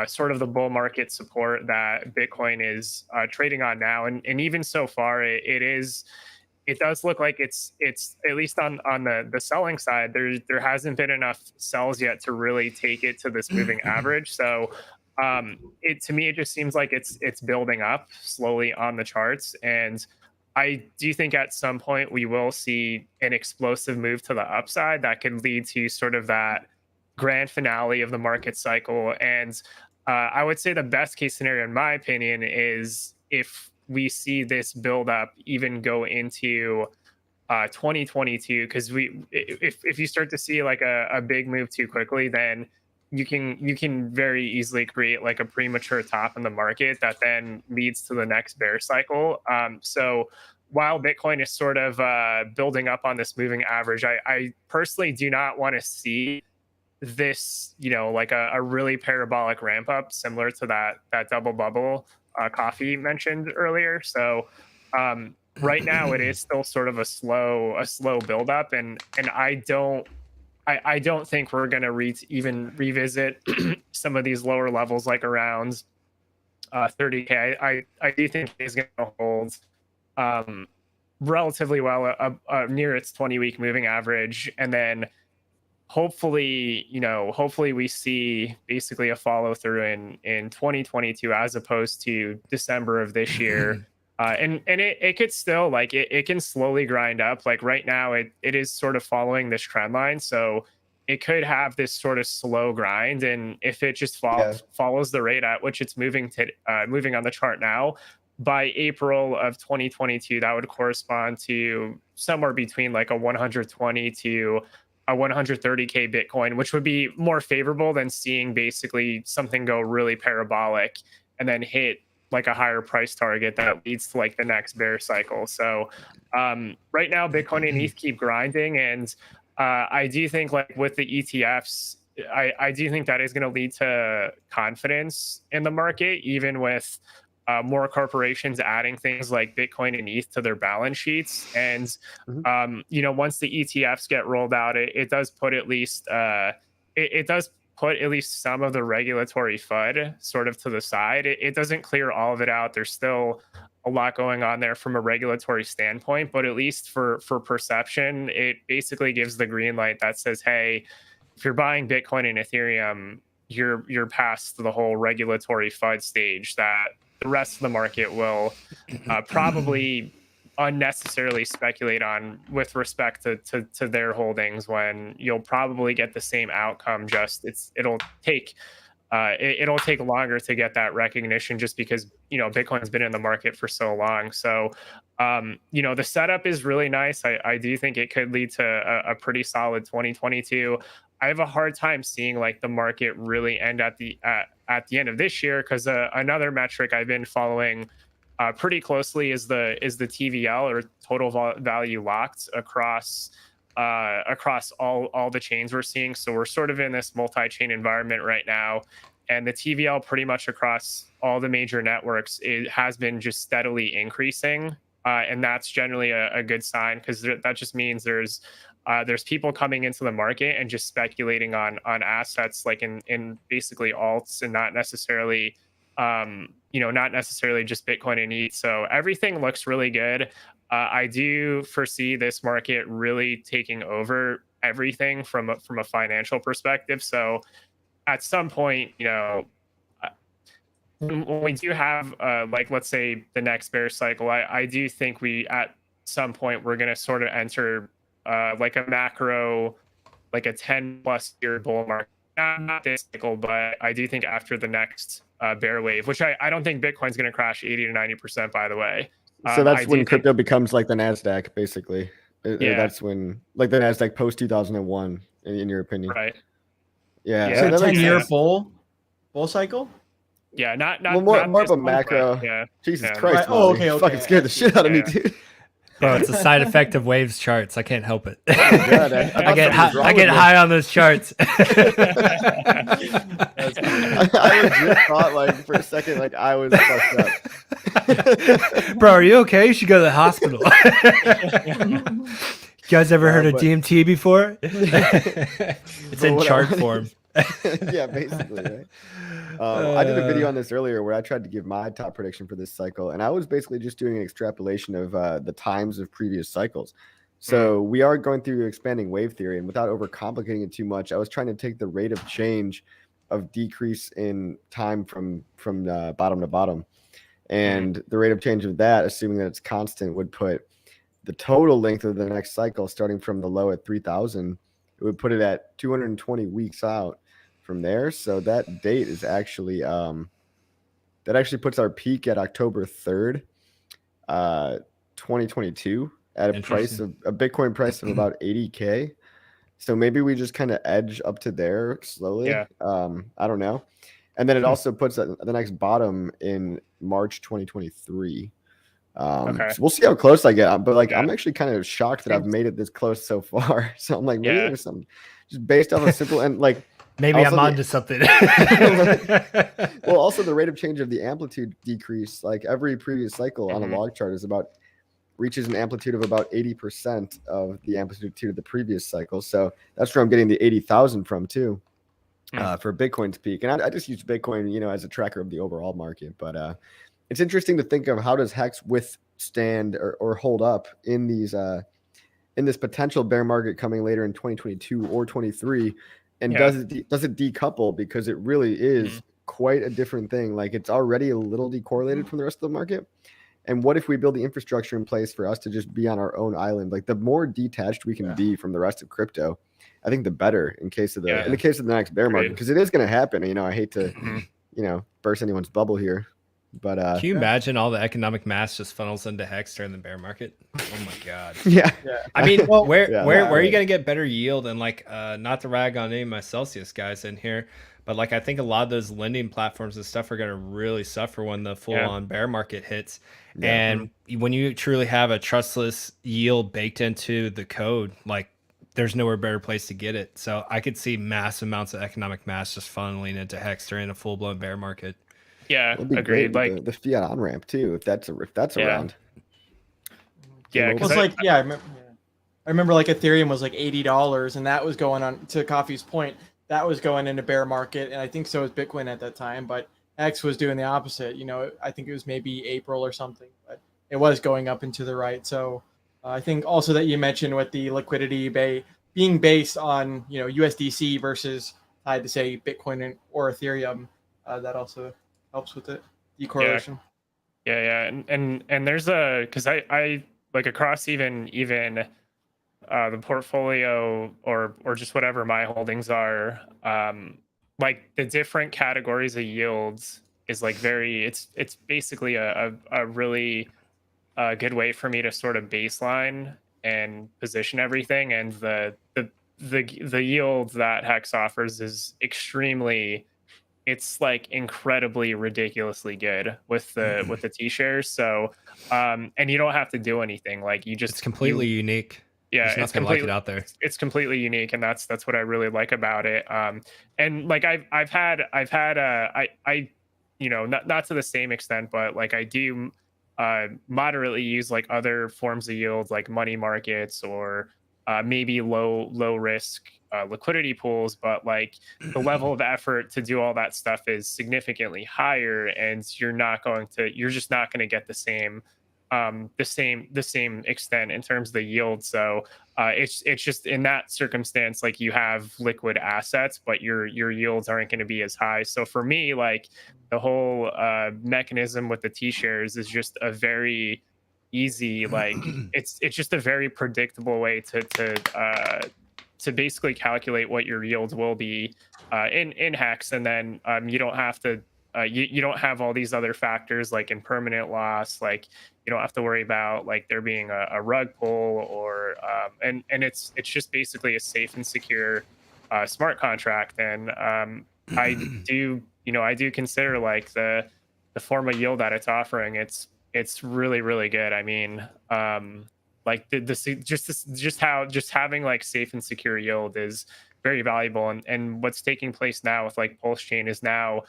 sort of the bull market support that Bitcoin is trading on now. And even so far, it does look like it's at least on the selling side, there hasn't been enough sells yet to really take it to this moving average. So to me, it just seems like it's building up slowly on the charts. And I do think at some point we will see an explosive move to the upside that could lead to sort of that grand finale of the market cycle. And I would say the best case scenario, in my opinion, is if we see this build up even go into 2022, because if you start to see like a big move too quickly, then you can very easily create like a premature top in the market that then leads to the next bear cycle. So while Bitcoin is sort of building up on this moving average, I personally do not want to see this, like a really parabolic ramp up similar to that double bubble Coffee mentioned earlier. So right now it is still sort of a slow build up, and I don't think we're going to even revisit some of these lower levels, like around 30K. I do think it's going to hold relatively well near its 20-week moving average, and then hopefully we see basically a follow through in 2022 as opposed to December of this year. And it could still like it can slowly grind up. Like right now it is sort of following this trend line, so it could have this sort of slow grind. And if it just follows the rate at which it's moving on the chart now, by April of 2022, that would correspond to somewhere between like a 120 to a 130K Bitcoin, which would be more favorable than seeing basically something go really parabolic and then hit like a higher price target that leads to like the next bear cycle. So right now, Bitcoin and ETH keep grinding. And I do think like with the ETFs, I do think that is going to lead to confidence in the market, even with more corporations adding things like Bitcoin and ETH to their balance sheets. And, once the ETFs get rolled out, it does put at least, it does put at least some of the regulatory FUD sort of to the side. It doesn't clear all of it out. There's still a lot going on there from a regulatory standpoint, but at least for perception, it basically gives the green light that says, hey, if you're buying Bitcoin and Ethereum, you're past the whole regulatory FUD stage that the rest of the market will probably unnecessarily speculate on with respect to their holdings, when you'll probably get the same outcome. Just it'll take longer to get that recognition, just because Bitcoin's been in the market for so long. So the setup is really nice. I do think it could lead to a pretty solid 2022. I have a hard time seeing like the market really end at the end of this year, because another metric I've been following pretty closely is the TVL, or total value locked, across across all the chains we're seeing. So we're sort of in this multi-chain environment right now, and the TVL pretty much across all the major networks, it has been just steadily increasing, and that's generally a good sign, because that just means there's people coming into the market and just speculating on assets like in basically alts, and not necessarily not necessarily just Bitcoin and ETH. So everything looks really good. I do foresee this market really taking over everything from a financial perspective. So at some point, when we do have like, let's say, the next bear cycle, I do think we at some point we're going to sort of enter like a macro, like a 10+ year bull market. Not this cycle, but I do think after the next bear wave, which I don't think Bitcoin's going to crash 80 to 90%, by the way. So that's when crypto becomes like the NASDAQ, basically. Yeah. That's when, like, the NASDAQ post 2001, in your opinion. Right. Yeah. Yeah. So that makes 10-year sense. bull cycle? Yeah, not Well, more not of this a one, but macro. yeah. Jesus Yeah. Christ. Right. Oh, Molly. okay. Fucking scared the shit out of me, Yeah. dude. Bro, it's a side effect of Waves charts. I can't help it. Oh my God, I thought I get something was wrong I get with me. high on those charts. I legit thought, like, for a second, like, I was fucked up. Bro, are you okay? You should go to the hospital. You guys ever heard of but- DMT before? It's in what I chart wanted- form. Yeah, basically, right? I did a video on this earlier where I tried to give my top prediction for this cycle, and I was basically just doing an extrapolation of the times of previous cycles. So we are going through expanding wave theory, and without overcomplicating it too much, I was trying to take the rate of change of decrease in time from bottom to bottom, and the rate of change of that, assuming that it's constant, would put the total length of the next cycle, starting from the low at 3,000, it would put it at 220 weeks out from there. So that date is actually that actually puts our peak at October 3rd, 2022, at a price of a Bitcoin price of about 80K. So maybe we just kind of edge up to there slowly. Yeah. I don't know. And then it also puts the next bottom in March 2023. Okay. So we'll see how close I get. But like, Yeah. I'm actually kind of shocked that I've made it this close so far. So I'm like, maybe Yeah. there's some just based off a simple and like. Maybe Also I'm the- onto something. Well, also the rate of change of the amplitude decrease, like every previous cycle on a log chart reaches an amplitude of about 80% of the amplitude of the previous cycle. So that's where I'm getting the 80,000 from too, for Bitcoin's peak. And I just use Bitcoin, as a tracker of the overall market. But it's interesting to think of how does Hex withstand or hold up in these in this potential bear market coming later in 2022 or 23. And does it decouple, because it really is quite a different thing. Like, it's already a little decorrelated from the rest of the market. And what if we build the infrastructure in place for us to just be on our own island? Like, the more detached we can be from the rest of crypto, I think the better in case of the next bear market, because it is going to happen. I hate to burst anyone's bubble here, but Can you imagine all the economic mass just funnels into Hex during the bear market? Oh my God. yeah. I mean, where are right. you gonna get better yield? And like, not to rag on any of my Celsius guys in here, but like, I think a lot of those lending platforms and stuff are gonna really suffer when the full-on bear market hits. Yeah. And when you truly have a trustless yield baked into the code, like, there's nowhere better place to get it. So I could see mass amounts of economic mass just funneling into Hex during a full-blown bear market. Yeah, It'd be agreed. great Like, with the fiat on ramp too, if that's around. yeah, Because I remember like Ethereum was like $80, and that was going on, to Coffee's point, that was going into bear market, and I think so was Bitcoin at that time. But X was doing the opposite. I think it was maybe April or something, but it was going up and to the right. So I think also that you mentioned with the liquidity being based on USDC versus tied to say Bitcoin or Ethereum, that also helps with it, decorrelation. Yeah. And there's because I like across even the portfolio or just whatever my holdings are, like the different categories of yields is like it's basically a really good way for me to sort of baseline and position everything. And the yield that Hex offers is it's like incredibly ridiculously good with the T-shares. So and you don't have to do anything. Like, It's completely unique. Yeah, There's it's nothing like completely it out there. it's completely unique, and that's what I really like about it. And like I've had I you know, not to the same extent, but like I do moderately use like other forms of yield, like money markets or maybe low risk liquidity pools, but like the level of effort to do all that stuff is significantly higher, and you're just not going to get the same extent in terms of the yield. So it's just in that circumstance, like you have liquid assets, but your yields aren't going to be as high. So for me, like the whole mechanism with the T-shares is just a very easy, like it's just a very predictable way to basically calculate what your yields will be in Hex, and then you don't have to you don't have all these other factors like impermanent loss, like you don't have to worry about like there being a rug pull or and it's just basically a safe and secure smart contract. And I do I do consider like the form of yield that it's offering, it's really good. I mean, like just having like safe and secure yield is very valuable. And what's taking place now with like PulseChain is now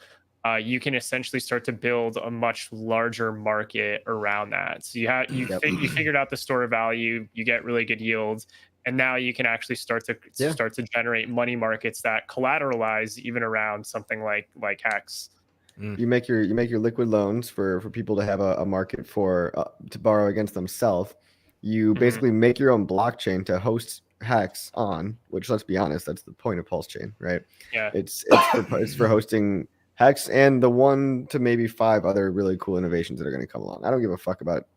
you can essentially start to build a much larger market around that. So you figured out the store of value, you get really good yields, and now you can actually start to generate money markets that collateralize even around something like Hex. You make your liquid loans for people to have a market for to borrow against themselves. You basically make your own blockchain to host Hex on, which, let's be honest, that's the point of PulseChain, right? Yeah, it's for hosting Hex and the 1 to maybe 5 other really cool innovations that are going to come along. I don't give a fuck about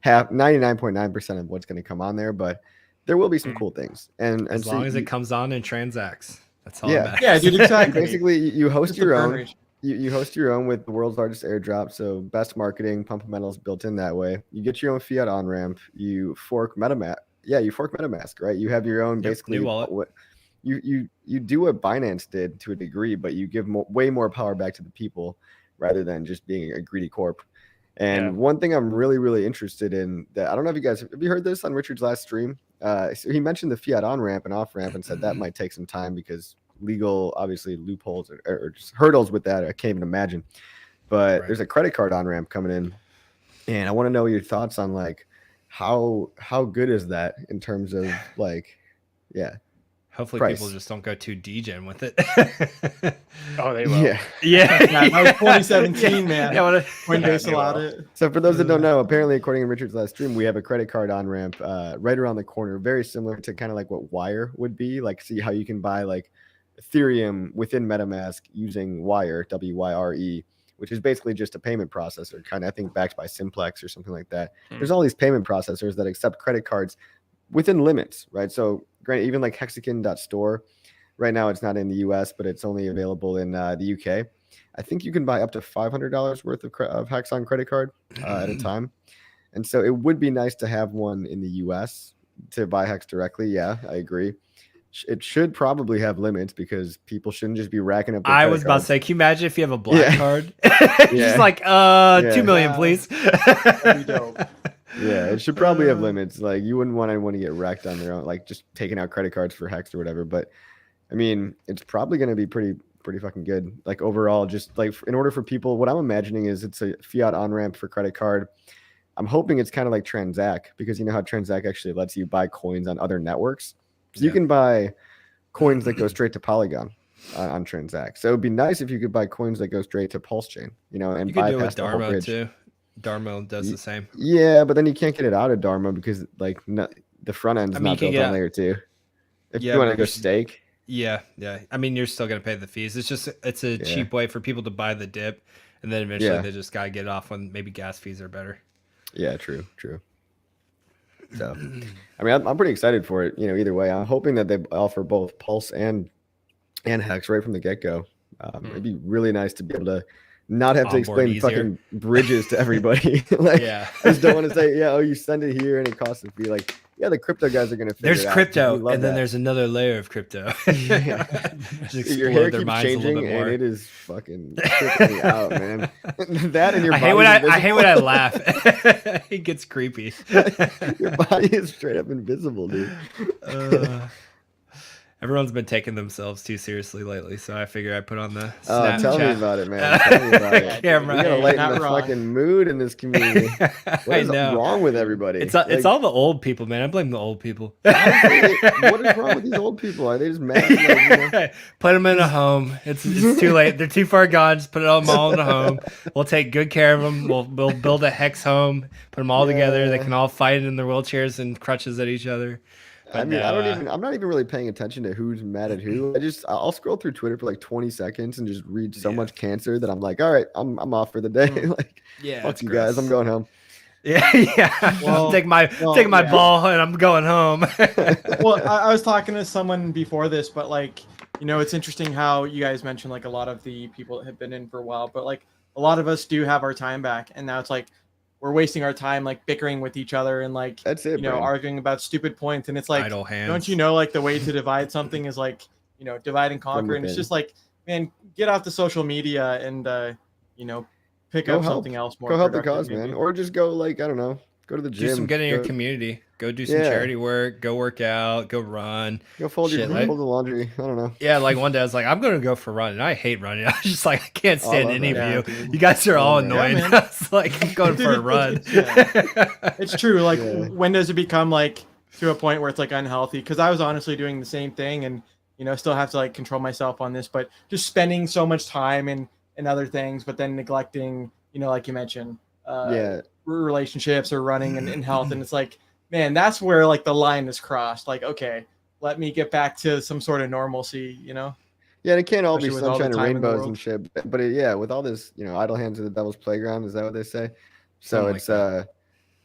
99.9% of what's going to come on there, but there will be some cool things. And As so long as it comes on and transacts, that's all Yeah. that matters. Yeah, dude, exactly. basically you host Just your the burn own. rate. You host your own with the world's largest airdrop, so best marketing, fundamentals built in that way. You get your own fiat on ramp. You fork MetaMask. Yeah, you fork MetaMask, right? You have your own basically new wallet. what you do what Binance did to a degree, but you give way more power back to the people rather than just being a greedy corp. And one thing I'm really interested in that I don't know if you guys have you heard this on Richard's last stream. So he mentioned the fiat on ramp and off ramp and said that might take some time because legal, obviously, loopholes or just hurdles with that. I can't even imagine. But there's a credit card on ramp coming in, and I want to know your thoughts on like how good is that in terms of like, yeah. Hopefully price. people just don't go too degen with it. Oh, they will. Yeah. Yeah. Yeah, that was 2017, man. Yeah, Coinbase they allowed will. it. So for those that don't know, apparently according to Richard's last stream, we have a credit card on ramp right around the corner, very similar to kind of like what Wire would be. Like, see how you can buy like Ethereum within MetaMask using Wire, WYRE, which is basically just a payment processor, kind of, I think, backed by Simplex or something like that. There's all these payment processors that accept credit cards within limits, right? So granted, even like hexagon.store, right now it's not in the US, but it's only available in the UK. I think you can buy up to $500 worth of Hex on credit card at a time. And so it would be nice to have one in the US to buy Hex directly. Yeah, I agree. It should probably have limits because people shouldn't just be racking up their I credit was about to cards. say, can you imagine if you have a black card? Just like, 2 million, Yeah. please. That'd be dope. Yeah, it should probably have limits. Like, you wouldn't want anyone to get wrecked on their own, like just taking out credit cards for Hex or whatever. But I mean, it's probably going to be pretty fucking good. Like, overall, just like in order for people, what I'm imagining is it's a fiat on ramp for credit card. I'm hoping it's kind of like Transact, because you know how Transact actually lets you buy coins on other networks. So you can buy coins that go straight to Polygon on Transact. So it'd be nice if you could buy coins that go straight to PulseChain, you know, and You could do it bypass with the whole Dharma bridge. too. Dharma does the same. Yeah, but then you can't get it out of Dharma because like the front end's not built on layer 2. If you want to go stake. Yeah. I mean, you're still gonna pay the fees. It's a cheap way for people to buy the dip, and then eventually they just gotta get off when maybe gas fees are better. Yeah, true. So, I mean, I'm pretty excited for it. You know, either way, I'm hoping that they offer both Pulse and Hex right from the get go. It'd be really nice to be able to not have to onboard explain easier. fucking bridges to everybody. Like, Yeah. I just don't want to say, yeah, oh, you send it here and it costs a fee. Like, yeah, the crypto guys are gonna figure There's it out. crypto, We love and then that. there's another layer of crypto. Yeah. Just Your explode hair their keeps minds a changing, little bit more. and it is fucking tripping me out, man. That and your I body. hate when I laugh. It gets creepy. Your body is straight up invisible, dude. Everyone's been taking themselves too seriously lately, so I figure I put on the Snapchat Tell me about it, man. Tell me about it. camera. We gotta Hey, lighten not the wrong. fucking mood in this community. What I is know. wrong with everybody? It's Like, all the old people, man. I blame the old people. honestly, what is wrong with these old people? Are they just mad? Like, you know? Put them in a home. It's too late. They're too far gone. Just put them all in a home. We'll take good care of them. We'll build a hex home. Put them all together. They Yeah. can all fight in their wheelchairs and crutches at each other. I mean, I'm not even really paying attention to who's mad at who. I'll scroll through Twitter for like 20 seconds and just read so much cancer that I'm like, all right, I'm off for the day. Like, Yeah, fuck it's you guys, I'm going home. Yeah. Well, take my yeah. ball and I'm going home. Well, I was talking to someone before this, but like, you know, it's interesting how you guys mentioned like a lot of the people that have been in for a while, but like a lot of us do have our time back, and now it's like we're wasting our time like bickering with each other and like That's it, you know bro. arguing about stupid points, and it's like, Idle hands. don't you know like the way to divide something is like, you know, divide and conquer, and it's within. just like, man, get off the social media and you know, pick Go up help. something else more. Go help the productive, cause, maybe. man. Or just go, like, I don't know, go to the gym. Do some good in your go, community. Go do some Yeah. charity work. Go work out. Go run. Go fold Shit, your like- fold the laundry. I don't know. Yeah, like one day I was like, I'm gonna go for a run, and I hate running. I was just like, I can't Oh, I stand love any that. of Yeah, you. dude. You guys are all Yeah, annoying. man. I was like, I'm going for a run. It's true. Like, Yeah. when does it become like to a point where it's like unhealthy? Because I was honestly doing the same thing, and you know, still have to like control myself on this, but just spending so much time and other things, but then neglecting, you know, like you mentioned, Yeah. relationships or running and health, and it's like, man, that's where like the line is crossed. Like, okay, let me get back to some sort of normalcy, you know? Yeah, and it can't all be Especially with all the sunshine and time in the rainbows world. and shit. But yeah, with all this, you know, idle hands are the devil's playground. Is that what they say? So Something like it's that.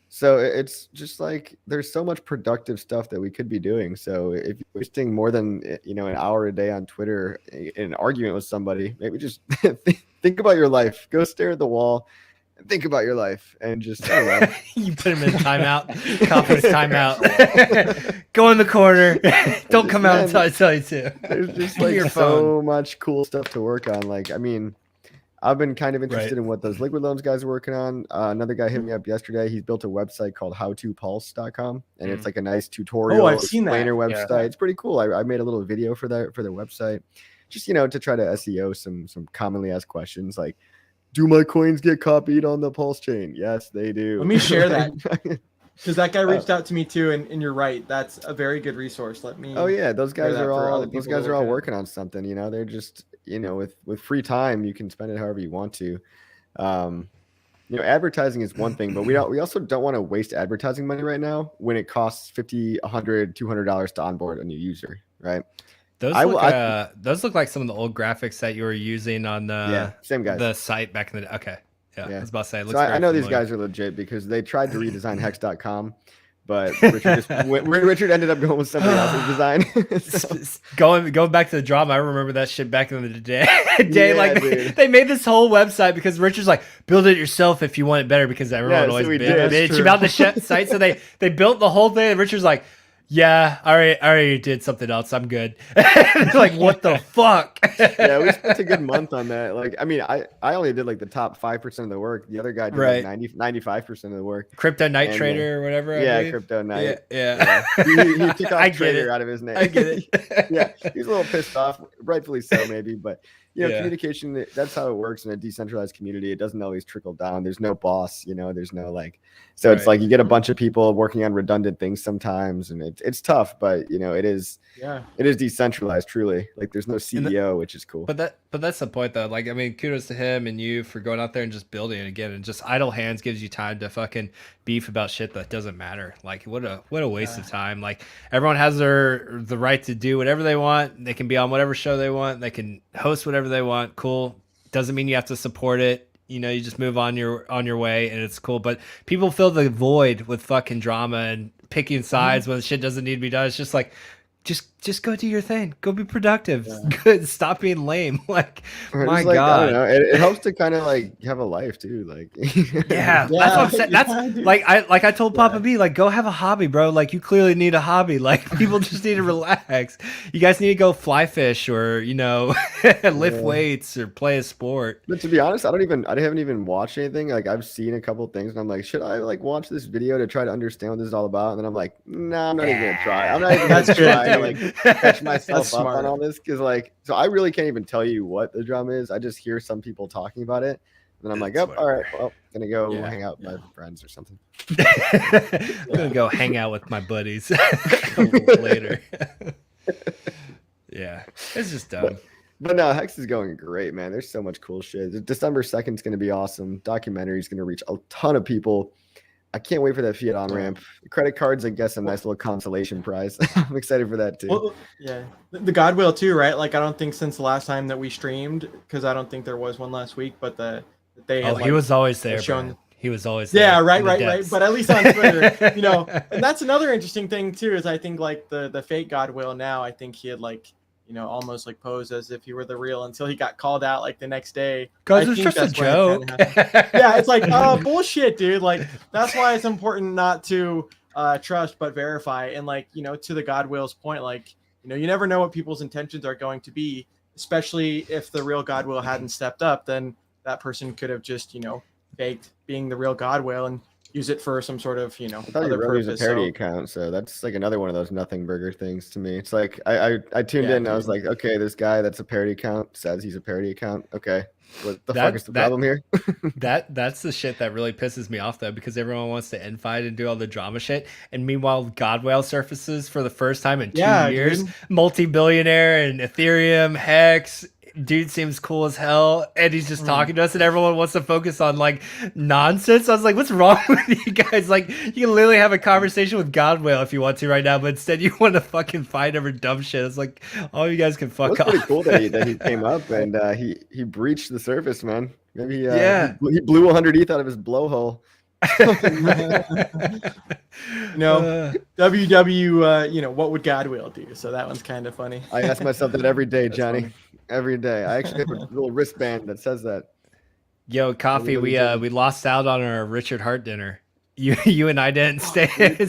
so it's just like there's so much productive stuff that we could be doing. So if you're wasting more than you know an hour a day on Twitter in an argument with somebody, maybe just think about your life. Go stare at the wall and think about your life, and just I don't know. You put him in timeout, conference timeout. Go in the corner. Don't come out until I tell you to. There's just Give me like your so much cool stuff to work on. Like, I mean, I've been kind of interested Right. in what those liquid loans guys are working on. Another guy hit me up yesterday. He's built a website called howtopulse.com, and it's like a nice tutorial I've seen that. explainer Yeah. website. It's pretty cool. I made a little video for their website, just you know, to try to SEO some commonly asked questions like, do my coins get copied on the Pulse chain? Yes, they do. Let me share that. Because that guy reached out to me too, and you're right. That's a very good resource. Let me. Oh yeah, those guys that are for all other those people to guys are look all at. working on something. You know, they're just you know with free time you can spend it however you want to. You know, advertising is one thing, but we also don't want to waste advertising money right now when it costs $50, $100, $200 to onboard a new user, right? Those look like some of the old graphics that you were using on Yeah, same guys. the site back in the day. Okay. Yeah, Yeah. I was about to say. It looks So I very know these familiar. guys are legit because they tried to redesign hex.com, but Richard ended up going with somebody else's design. So- Going back to the drama, I remember that shit back in the day. Yeah, like dude. they made this whole website because Richard's like, build it yourself if you want it better because everyone Yeah, so always we bitch did. That's about the site. So they built the whole thing, and Richard's like, yeah, I already did something else. I'm good. Like, what the fuck? Yeah, we spent a good month on that. Like, I mean, I only did like the top 5% of the work. The other guy did Right. like 95% of the work. Crypto Night And, Trader or whatever. I Yeah, believe. Crypto Night. Yeah. He took I off get trader it. out of his name. I get it. Yeah, he's a little pissed off, rightfully so, maybe. But you know, Yeah. communication, that's how it works in a decentralized community. It doesn't always trickle down. There's no boss, you know, there's no like, so it's Right. like you get a bunch of people working on redundant things sometimes, and it's tough, but you know, it is decentralized, truly. Like there's no CEO, which is cool. But that's the point though. Like, I mean, kudos to him and you for going out there and just building it again. And just idle hands gives you time to fucking beef about shit that doesn't matter. Like, what a waste of time. Like, everyone has the right to do whatever they want. They can be on whatever show they want. They can host whatever they want. Cool. Doesn't mean you have to support it. You know, you just move on your way and it's cool. But people fill the void with fucking drama and picking sides when shit doesn't need to be done. It's just like, just go do your thing. Go be productive. Yeah. Good. Stop being lame. Like, Or my just, like, I don't God. know. It helps to kind of like have a life too. Like, Yeah, that's what I'm saying. Yeah, That's dude. like I told Yeah. Papa B, like, go have a hobby, bro. Like, you clearly need a hobby. Like, people just need to relax. You guys need to go fly fish or lift Yeah. weights or play a sport. But to be honest, I haven't even watched anything. Like, I've seen a couple things, and I'm like, should I like watch this video to try to understand what this is all about? And then I'm like, nah, I'm not even gonna try. I'm not even gonna That's good, try to dude. like catch myself That's up smart. on all this because like, so I really can't even tell you what the drum is. I just hear some people talking about it, and I'm like, It's yep, all right, well, gonna go Yeah, hang out with yeah. my friends or something. I'm gonna go hang out with my buddies later. Yeah, it's just dumb. But no, Hex is going great, man. There's so much cool shit. December 2nd is going to be awesome. Documentary is going to reach a ton of people. I can't wait for that Fiat on ramp. Credit cards, I guess, a nice little consolation prize. I'm excited for that too. Well, yeah, the Godwill too, right? Like, I don't think since the last time that we streamed, because I don't think there was one last week, but they Oh, had, he was always there, shown. Brian. He was always there. Yeah, right, in the right, right. depths. But at least on Twitter, and that's another interesting thing too. Is I think like the fake Godwill now, I think he had like almost like posed as if he were the real until he got called out like the next day. Guys, I it's think just a that's when it joke. kinda happened. Yeah, it's like, bullshit, dude. Like, that's why it's important not to trust but verify. And like, to the Godwill's point, like, you never know what people's intentions are going to be, especially if the real Godwill hadn't stepped up, then that person could have just, faked being the real Godwill and use it for some sort of, I thought other you wrote it as a purpose. parody So, account, so that's like another one of those nothing burger things to me. It's like I tuned Yeah, in, and I was dude. like, okay, this guy that's a parody account says he's a parody account. Okay, what the fuck is the problem here? That's the shit that really pisses me off though, because everyone wants to infight and do all the drama shit, and meanwhile Godwell surfaces for the first time in 2 Yeah, years, dude. multi-billionaire and Ethereum, Hex. Dude seems cool as hell, and he's just talking to us, and everyone wants to focus on like nonsense. I was like, what's wrong with you guys? Like, you can literally have a conversation with Godwell if you want to right now, but instead you want to fucking fight over dumb shit. It's like, all you guys can It fuck was off. pretty cool that he came up and he breached the surface, man. Maybe Yeah. he blew 100 ETH out of his blowhole. WW, what would Godwill do? So that one's kind of funny. I ask myself that every day, That's Johnny. funny. Every day. I actually have a little wristband that says that. Yo, Coffee, really we lost out on our Richard Hart dinner. You and I didn't stay on the Did you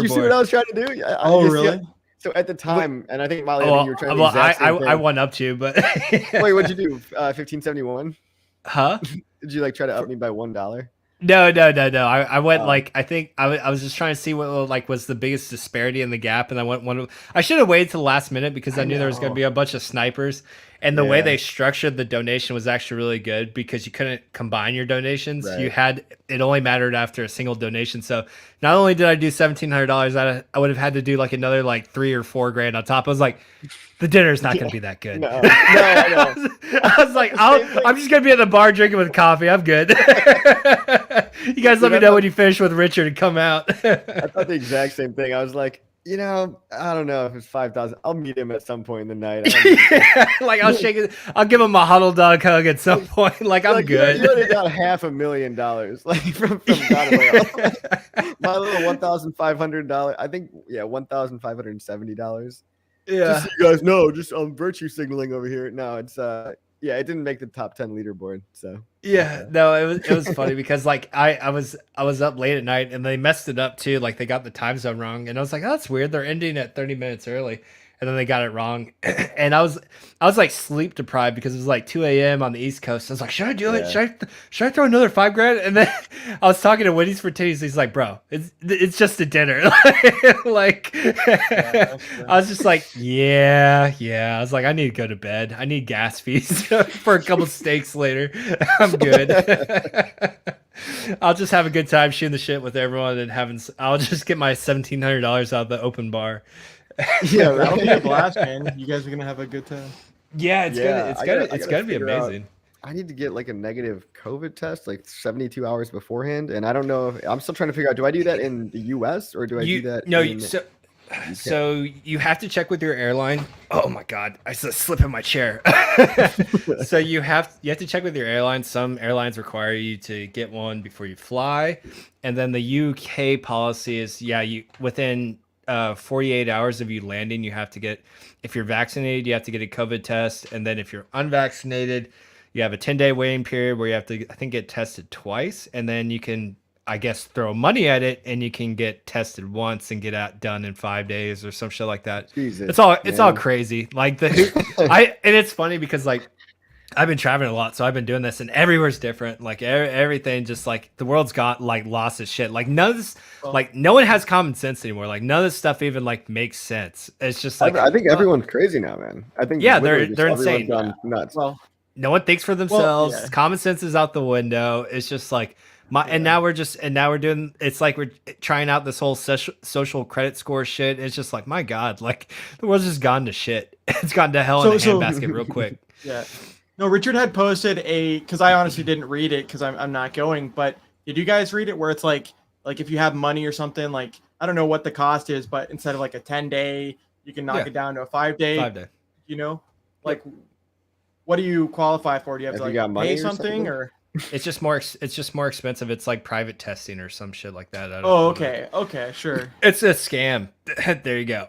see what I leaderboard. was trying to do? Oh, you see- really? So at the time, and I think Molly, Well, you were trying to do well, the exact same I thing. won up to, but Wait, what'd you do? 1571? huh? Did you like try to up me by $1? No. I went Oh. like, I think I was just trying to see what like was the biggest disparity in the gap, and I went one. I should have waited till the last minute because I knew there was going to be a bunch of snipers, and the way Yeah. they structured the donation was actually really good because you couldn't combine your donations. Right. You had it only mattered after a single donation. So not only did I do $1,700, I would have had to do like another like $3 or $4 grand on top. I was like, the dinner's not going to be that good. No. I was like, I'm just gonna be at the bar drinking with coffee. I'm good. You guys let me know when you finish with Richard and come out. I thought the exact same thing. I was like, I don't know if it's 5,000. I'll meet him at some point in the night. Yeah, like I'll shake it. I'll give him a huddle dog hug at some point. Like I'm good. You already got $500,000 like from Godwell. My little $1,500. I think $1,570. Yeah. Just so you guys know, just virtue signaling over here. No, it's it didn't make the top 10 leaderboard. So Yeah, no, it was funny because like I was up late at night and they messed it up too. Like they got the time zone wrong, and I was like, oh, that's weird. They're ending at 30 minutes early, and then they got it wrong. And I was like sleep deprived because it was like 2 a.m. on the East Coast. I was like, should I do it? Should I throw another $5 grand? And then I was talking to Wendy's for titties. He's like, bro, it's just a dinner. Like I was just like, yeah. I was like, I need to go to bed. I need gas fees for a couple steaks later. I'm good. I'll just have a good time shooting the shit with everyone and I'll just get my $1,700 out of the open bar. yeah, That'll be a right. blast, man. You guys are gonna have a good time. Yeah, it's Yeah, I gonna gotta be figure out- amazing. I need to get like a negative COVID test like 72 hours beforehand, and I don't know if I'm still trying to figure out. Do I do that in the U.S. or do I do that? No, in, so you have to check with your airline. Oh my god, I just slip in my chair. So you have to check with your airline. Some airlines require you to get one before you fly, and then the UK policy is you within 48 hours of you landing, you have to get, if you're vaccinated, you have to get a COVID test. And then if you're unvaccinated, you have a 10-day waiting period where you have to, I think, get tested twice. And then you can, I guess, throw money at it and you can get tested once and get out done in 5 days or some shit like that. Jesus, It's all crazy. Like and it's funny because like, I've been traveling a lot, so I've been doing this, and everywhere's different. Like everything, just like the world's got like lost its shit. Like none of this, like no one has common sense anymore. Like none of this stuff even like makes sense. It's just like I think everyone's crazy now, man. I think yeah, literally they're just insane. everyone's gone nuts. Well, no one thinks for themselves. yeah. Common sense is out the window. It's just like and now we're doing. It's like we're trying out this whole social credit score shit. It's just like my god, like the world's just gone to shit. It's gone to hell in a handbasket real quick. Yeah. No, Richard had posted because I honestly didn't read it because I'm not going, but did you guys read it where it's like if you have money or something, like I don't know what the cost is, but instead of like a 10-day, you can knock it down to a 5-day. 5-day. You know, like what do you qualify for? Do you have to like pay something or? It's just more expensive. It's like private testing or some shit like that. Oh, okay, okay, sure. It's a scam. There you go.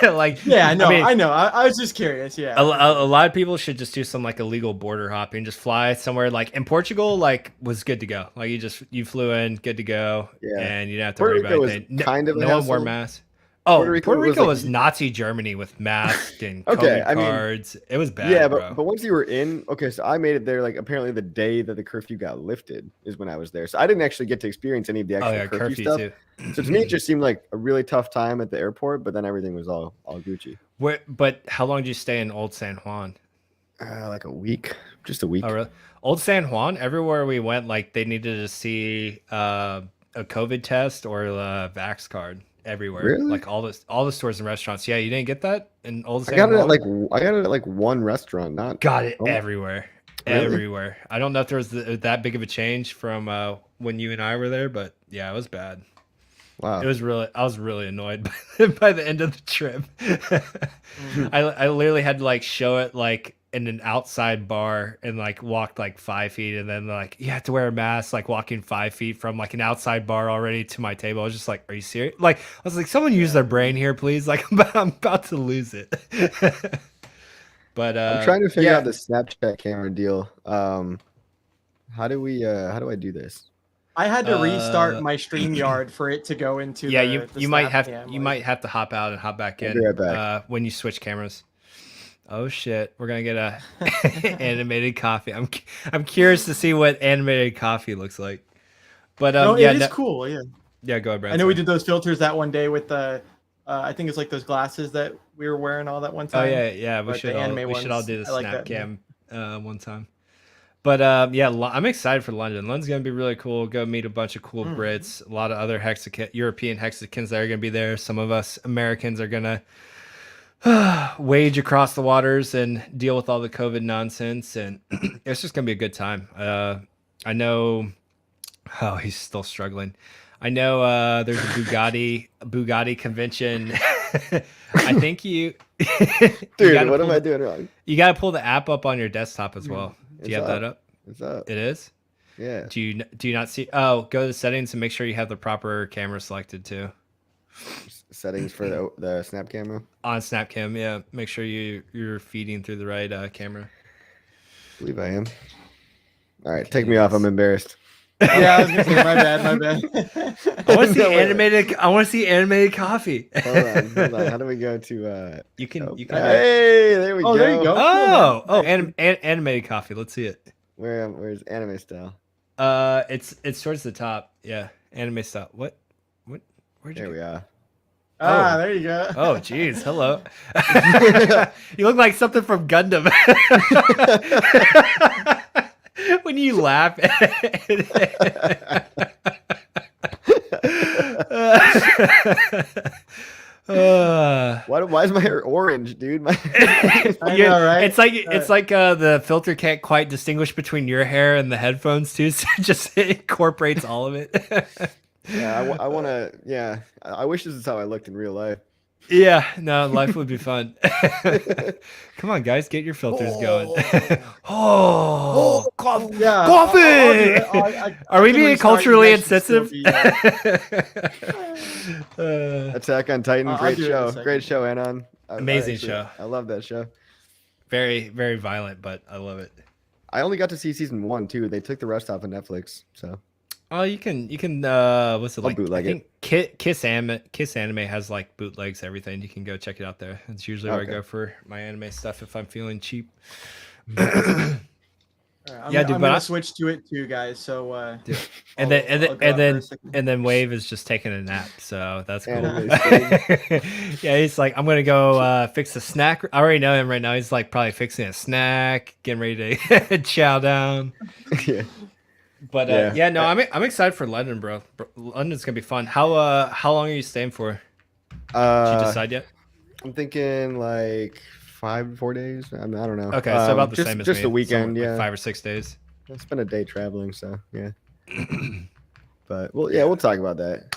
Like yeah, no, I know. I was just curious. Yeah, a lot of people should just do some like illegal border hopping. Just fly somewhere like in Portugal. Like was good to go. Like you flew in, good to go. Yeah, and you didn't have to Puerto worry Rico about anything. kind of no one wore masks. Oh, Puerto Rico was Nazi Germany with masks and okay, COVID cards. It was bad. Yeah, bro. but once you were in, okay, so I made it there. Like apparently the day that the curfew got lifted is when I was there. So I didn't actually get to experience any of the actual curfew stuff. Too. So to me, it just seemed like a really tough time at the airport. But then everything was all Gucci. But how long did you stay in Old San Juan? Like a week, just a week. Oh, really? Old San Juan. Everywhere we went, like they needed to see a COVID test or a Vax card. Everywhere, really? Like all the stores and restaurants. Yeah, you didn't get that in Old San I got Juan? it at like one restaurant. Got it everywhere. Really? Everywhere. I don't know if there was that big of a change from when you and I were there, but yeah, it was bad. Wow. I was really annoyed by the end of the trip. I literally had to like show it like in an outside bar and like walked like 5 feet and then like you have to wear a mask, like walking 5 feet from like an outside bar already to my table. I was just like, are you serious? Like I was like, someone use their brain here, please. Like I'm about to lose it. But I'm trying to figure out the Snapchat camera deal. How do I do this? I had to restart my StreamYard for it to go into. Yeah, the you might Snapcam, have to hop out and hop back in. I'll be right back. When you switch cameras. Oh shit, we're gonna get a animated coffee. I'm curious to see what animated coffee looks like. But no, it is cool. Yeah. Yeah, go ahead, Brad. I know we did those filters that one day with the. I think it's like those glasses that we were wearing all that one time. Oh yeah. We should all do the like snap cam one time. But I'm excited for London. London's gonna be really cool. Go meet a bunch of cool Brits, a lot of other European Hexicans that are gonna be there. Some of us Americans are gonna wage across the waters and deal with all the COVID nonsense, and it's just gonna be a good time. I know. Oh, he's still struggling. I know there's a Bugatti convention. I think you, dude. What am I doing wrong? You gotta pull the app up on your desktop as well. Do you have that up? It's up. It is. Yeah. Do you not see? Oh, go to the settings and make sure you have the proper camera selected too. Settings for the snap camera on Snapcam. Yeah, make sure you're feeding through the right camera. I believe I am. All right, take me off. I'm embarrassed. Yeah, I was gonna say my bad. I want to see animated. I want to see animated coffee. Hold on. How do we go to? You can. Hey, there we go. There you go. Animated coffee. Let's see it. Where's anime style? It's towards the top. Yeah, anime style. What? Where'd you? There we are. There you go. Oh, geez. Hello. You look like something from Gundam. When you laugh. Why is my hair orange, dude? I know, right? It's like the filter can't quite distinguish between your hair and the headphones too, so it just incorporates all of it. Yeah, I want to. Yeah, I wish this is how I looked in real life. Yeah, no, life would be fun. Come on, guys, get your filters going. Coffee. Yeah, I'll do it. Are I we can being restart, you culturally guys should still insensitive? be, Attack on Titan, I'll great do it in a show. second. Great show, Anon. Amazing show. I love that show. Very, very violent, but I love it. I only got to see season 1 too. They took the rest off of Netflix, so Oh, you can what's it I'll like? bootleg I think Kiss Anime has like bootlegs, everything. You can go check it out there. It's usually where I Okay. go for my anime stuff if I'm feeling cheap. All right, I'm Yeah, dude, I'm but gonna switch to it too, guys. So Dude. I'll And then go out for a second. and then Wave is just taking a nap, so that's cool. Anime Yeah, he's like, I'm gonna go fix a snack. I already know him right now. He's like probably fixing a snack, getting ready to chow down. yeah. But Yeah. yeah, no, I'm excited for London, bro. London's gonna be fun. How long are you staying for? Did you decide yet? I'm thinking like 4 days. I don't know. Okay, so about the just, same as just me. a weekend. Like Yeah, 5 or 6 days. I spent a day traveling, so yeah. But well, yeah, we'll talk about that.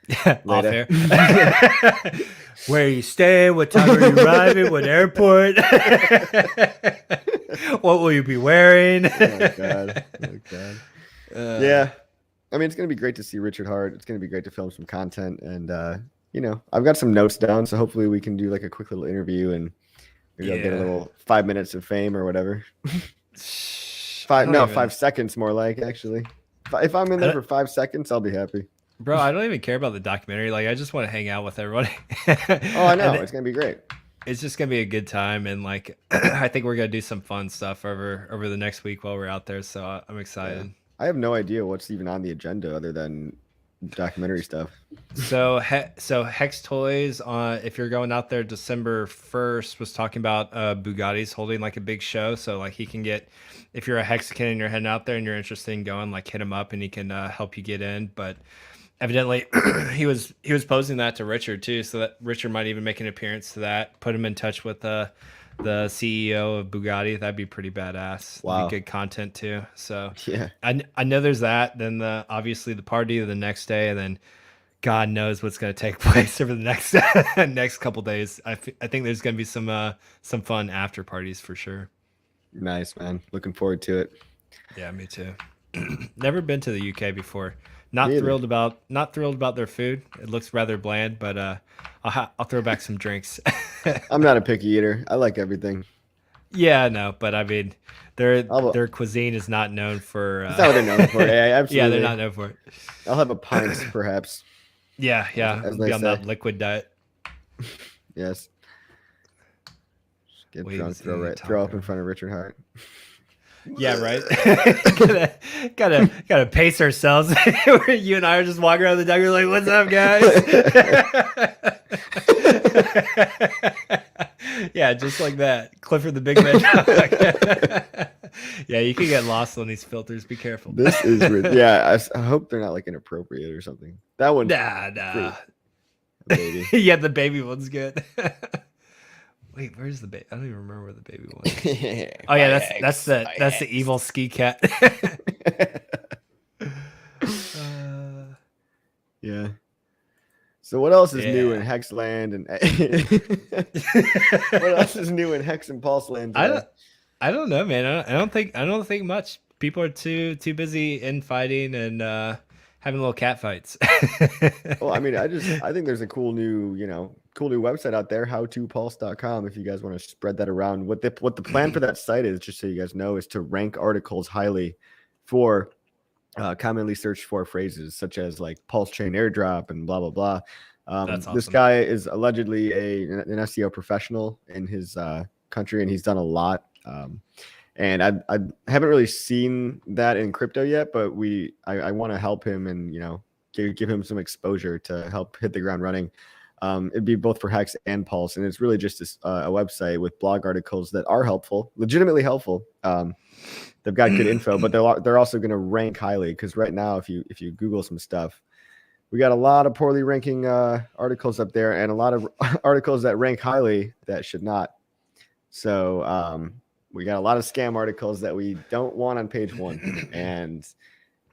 Yeah, off Later. air. Where are you staying? What time are you arriving? What airport? What will you be wearing? Oh god. Oh god. Yeah, I mean, it's gonna be great to see Richard Hart. It's gonna be great to film some content, and I've got some notes down, so hopefully we can do like a quick little interview and maybe I'll get a Yeah. little 5 minutes of fame or whatever. I don't even- 5 seconds more like actually. If I'm in there for 5 seconds, I'll be happy. Bro, I don't even care about the documentary. Like, I just want to hang out with everybody. Oh, I know. It's gonna be great. It's just gonna be a good time, and like, I think we're gonna do some fun stuff over the next week while we're out there. So I'm excited. I have no idea what's even on the agenda other than documentary stuff. So Hex Toys, if you're going out there December 1st, was talking about Bugatti's holding like a big show. So like he can get, if you're a Hexican and you're heading out there and you're interested in going, like hit him up and he can help you get in. But evidently he was posing that to Richard too, so that Richard might even make an appearance to that. Put him in touch with the CEO of Bugatti. That'd be pretty badass. Wow. Be good content too. So Yeah. I know there's that. Then obviously the party the next day, and then God knows what's going to take place over the next next couple days. I think there's going to be some fun after parties for sure. Nice, man. Looking forward to it. Yeah, me too. Never been to the UK before. Not Me either. thrilled about their food. It looks rather bland, but I'll throw back some drinks. I'm not a picky eater. I like everything. Yeah, no, but I mean, their cuisine is not known for. That's not what they're known for. Yeah, absolutely. Yeah, they're not known for it. I'll have a pint, perhaps. Yeah. As Be they on say. that liquid diet. Yes. Get Waves drunk, in the throw up taco. in front of Richard Hart. Yeah, right. gotta pace ourselves. You and I are just walking around the dog. We're like, "What's up, guys?" Yeah, just like that. Clifford the Big Man Dog. Yeah, you can get lost on these filters. Be careful. This is yeah. I hope they're not like inappropriate or something. That one, Nah. baby. Yeah, the baby one's good. Wait, where's the baby? I don't even remember where the baby one is. Oh yeah, that's the evil ski cat. Yeah. So what else is new in Yeah. Hexland and what else is new in Hex and PulseLand? I don't know, man. I don't think much. People are too busy infighting and having little cat fights. Well, I mean, I think there's a cool new website out there, howtopulse.com, if you guys want to spread that around. What the plan for that site is, just so you guys know, is to rank articles highly for commonly searched for phrases such as like PulseChain airdrop and blah blah blah. That's This awesome. guy is allegedly an SEO professional in his country, and he's done a lot. And I haven't really seen that in crypto yet, but I want to help him and give him some exposure to help hit the ground running. It'd be both for Hex and Pulse, and it's really just a website with blog articles that are helpful, legitimately helpful. They've got good info, but they're also going to rank highly, because right now, if you Google some stuff, we got a lot of poorly ranking articles up there, and a lot of articles that rank highly that should not. So we got a lot of scam articles that we don't want on page 1, and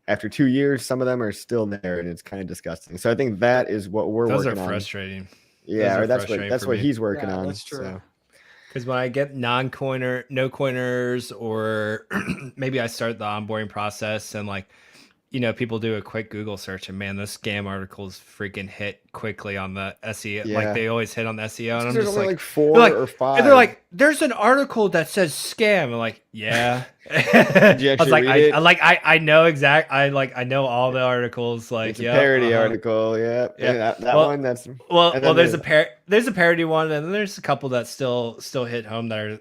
after 2 years, some of them are still there, and it's kind of disgusting. So I think that is what we're Those are working on. frustrating. Yeah, are or that's frustrating what for me. he's working Yeah, on. that's true. So. Because when I get non-coiner, no coiners, or maybe I start the onboarding process and like, you know, people do a quick Google search and man, those scam articles freaking hit quickly on the SEO. Yeah. Like they always hit on the SEO, and I'm There's just only like, like 4 they're like- or 5. and they're like, there's an article that says scam. I'm like, yeah. Did you I was actually like, read it? I know I know all the articles. Like, It's a yeah, parody article. Yeah. Yeah. That Well- one. That's Well, and then there's a parody one, and then there's a couple that still hit home that are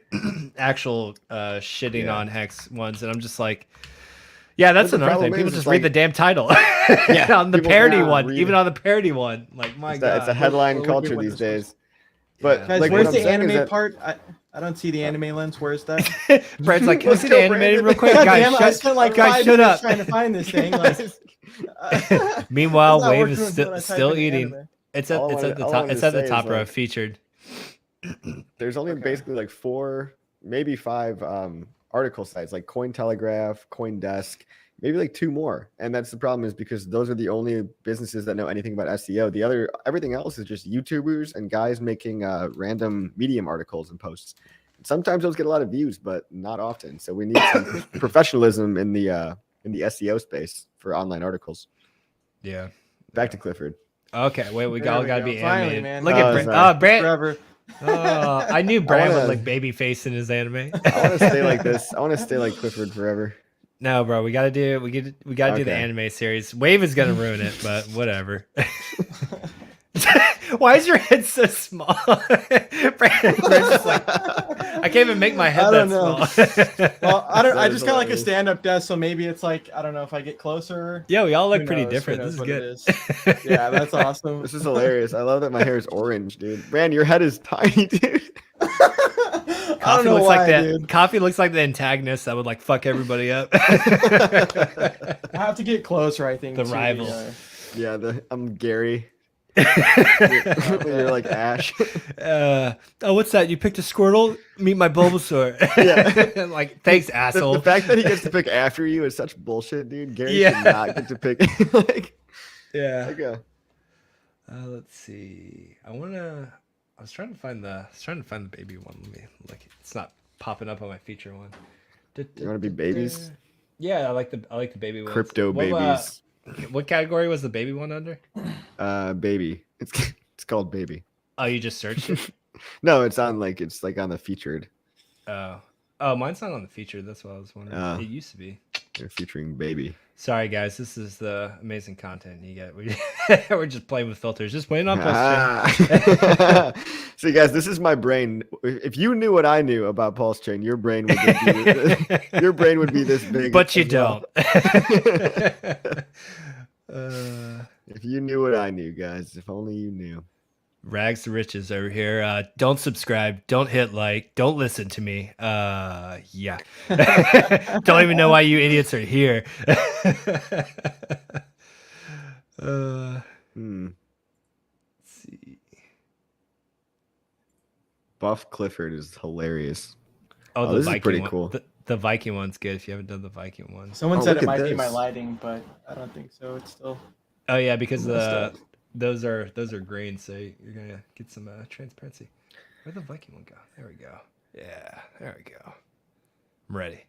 actual shitting Yeah. on Hex ones, and I'm just like, yeah, that's But the another thing. problem People is, just it's read the like- damn title. Yeah, on the people parody now one, read even it. on the parody one, like my god, it's a headline we're looking culture what these this was. days. But Yeah. Guys, like, where's what the I'm saying is anime that- part? I don't see the anime lens. Where's that? Brad's like, can I Let's see go, the animated Brandon. real quick, God guys? damn it, I spent like guys, 5 shut minutes up. trying to find this thing. Like, Meanwhile, it's not Wave working is when I still type still in eating. anime. It's at All I it's wanted- at the all I top. wanted It's to at the say is, top row like- featured. There's only Okay. basically like 4, maybe 5 article sites like Cointelegraph, CoinDesk, maybe like 2 more. And that's the problem, is because those are the only businesses that know anything about SEO. Everything else is just YouTubers and guys making random Medium articles and posts. Sometimes those get a lot of views, but not often. So we need some professionalism in the SEO space for online articles. Yeah. Back to Clifford. Okay, wait, we There all we got to go. be Finally, animated. man. Look Oh, at Brand. sorry. Oh, Brand. Forever. Oh, I knew Brand wanna- would look baby face in his anime. I want to stay like this. I want to stay like Clifford forever. No, bro, we gotta do do the Okay. anime series. Wave is gonna ruin it, but whatever. Why is your head so small? Brandon's just like, I can't even make my head I that don't know. small. Well, I That just is kind of like a hilarious. stand-up desk, so maybe it's like, I don't know if I get closer. Yeah, we all look Who pretty knows? different. Who This knows is what good. it Yeah, that's awesome. This is hilarious. I love that my hair is orange, dude. Brand, your head is tiny, dude. I Coffee don't know looks why, like that. dude. Coffee looks like the antagonist that would like fuck everybody up. I have to get closer, I think. The to rival. Yeah, I'm Gary. You're like Ash. Oh, what's that? You picked a Squirtle? Meet my Bulbasaur. Yeah. Like, thanks, asshole. The fact that he gets to pick after you is such bullshit, dude. Gary Yeah. should not get to pick. Like, Yeah. okay. Let's see. I was trying to find the baby one. Let me look. It's not popping up on my feature one. You want to be babies? Yeah, I like the baby ones. Crypto What, babies. what category was the baby one under? Baby. It's called baby. Oh, you just searched it. No, it's on the featured. Oh, mine's not on the feature. That's what I was wondering. Oh. It used to be. They're featuring baby. Sorry, guys. This is the amazing content you get. We're just playing with filters. Just playing on PulseChain. See, guys, this is my brain. If you knew what I knew about PulseChain, your brain would be this big. But you as well. don't. If you knew what I knew, guys. If only you knew. Rags to riches over here. Don't subscribe. Don't hit like. Don't listen to me. Yeah. Don't even know why you idiots are here. Let's see. Buff Clifford is hilarious. Oh, the this is Viking pretty one. cool. The Viking one's good if you haven't done the Viking one. Someone Oh, said look it at might be my this. lighting, but I don't think so. It's still. Oh yeah, because Messed up. those are green, so you're gonna get some transparency. Where'd the Viking one go? There we go. Yeah, there we go. I'm ready.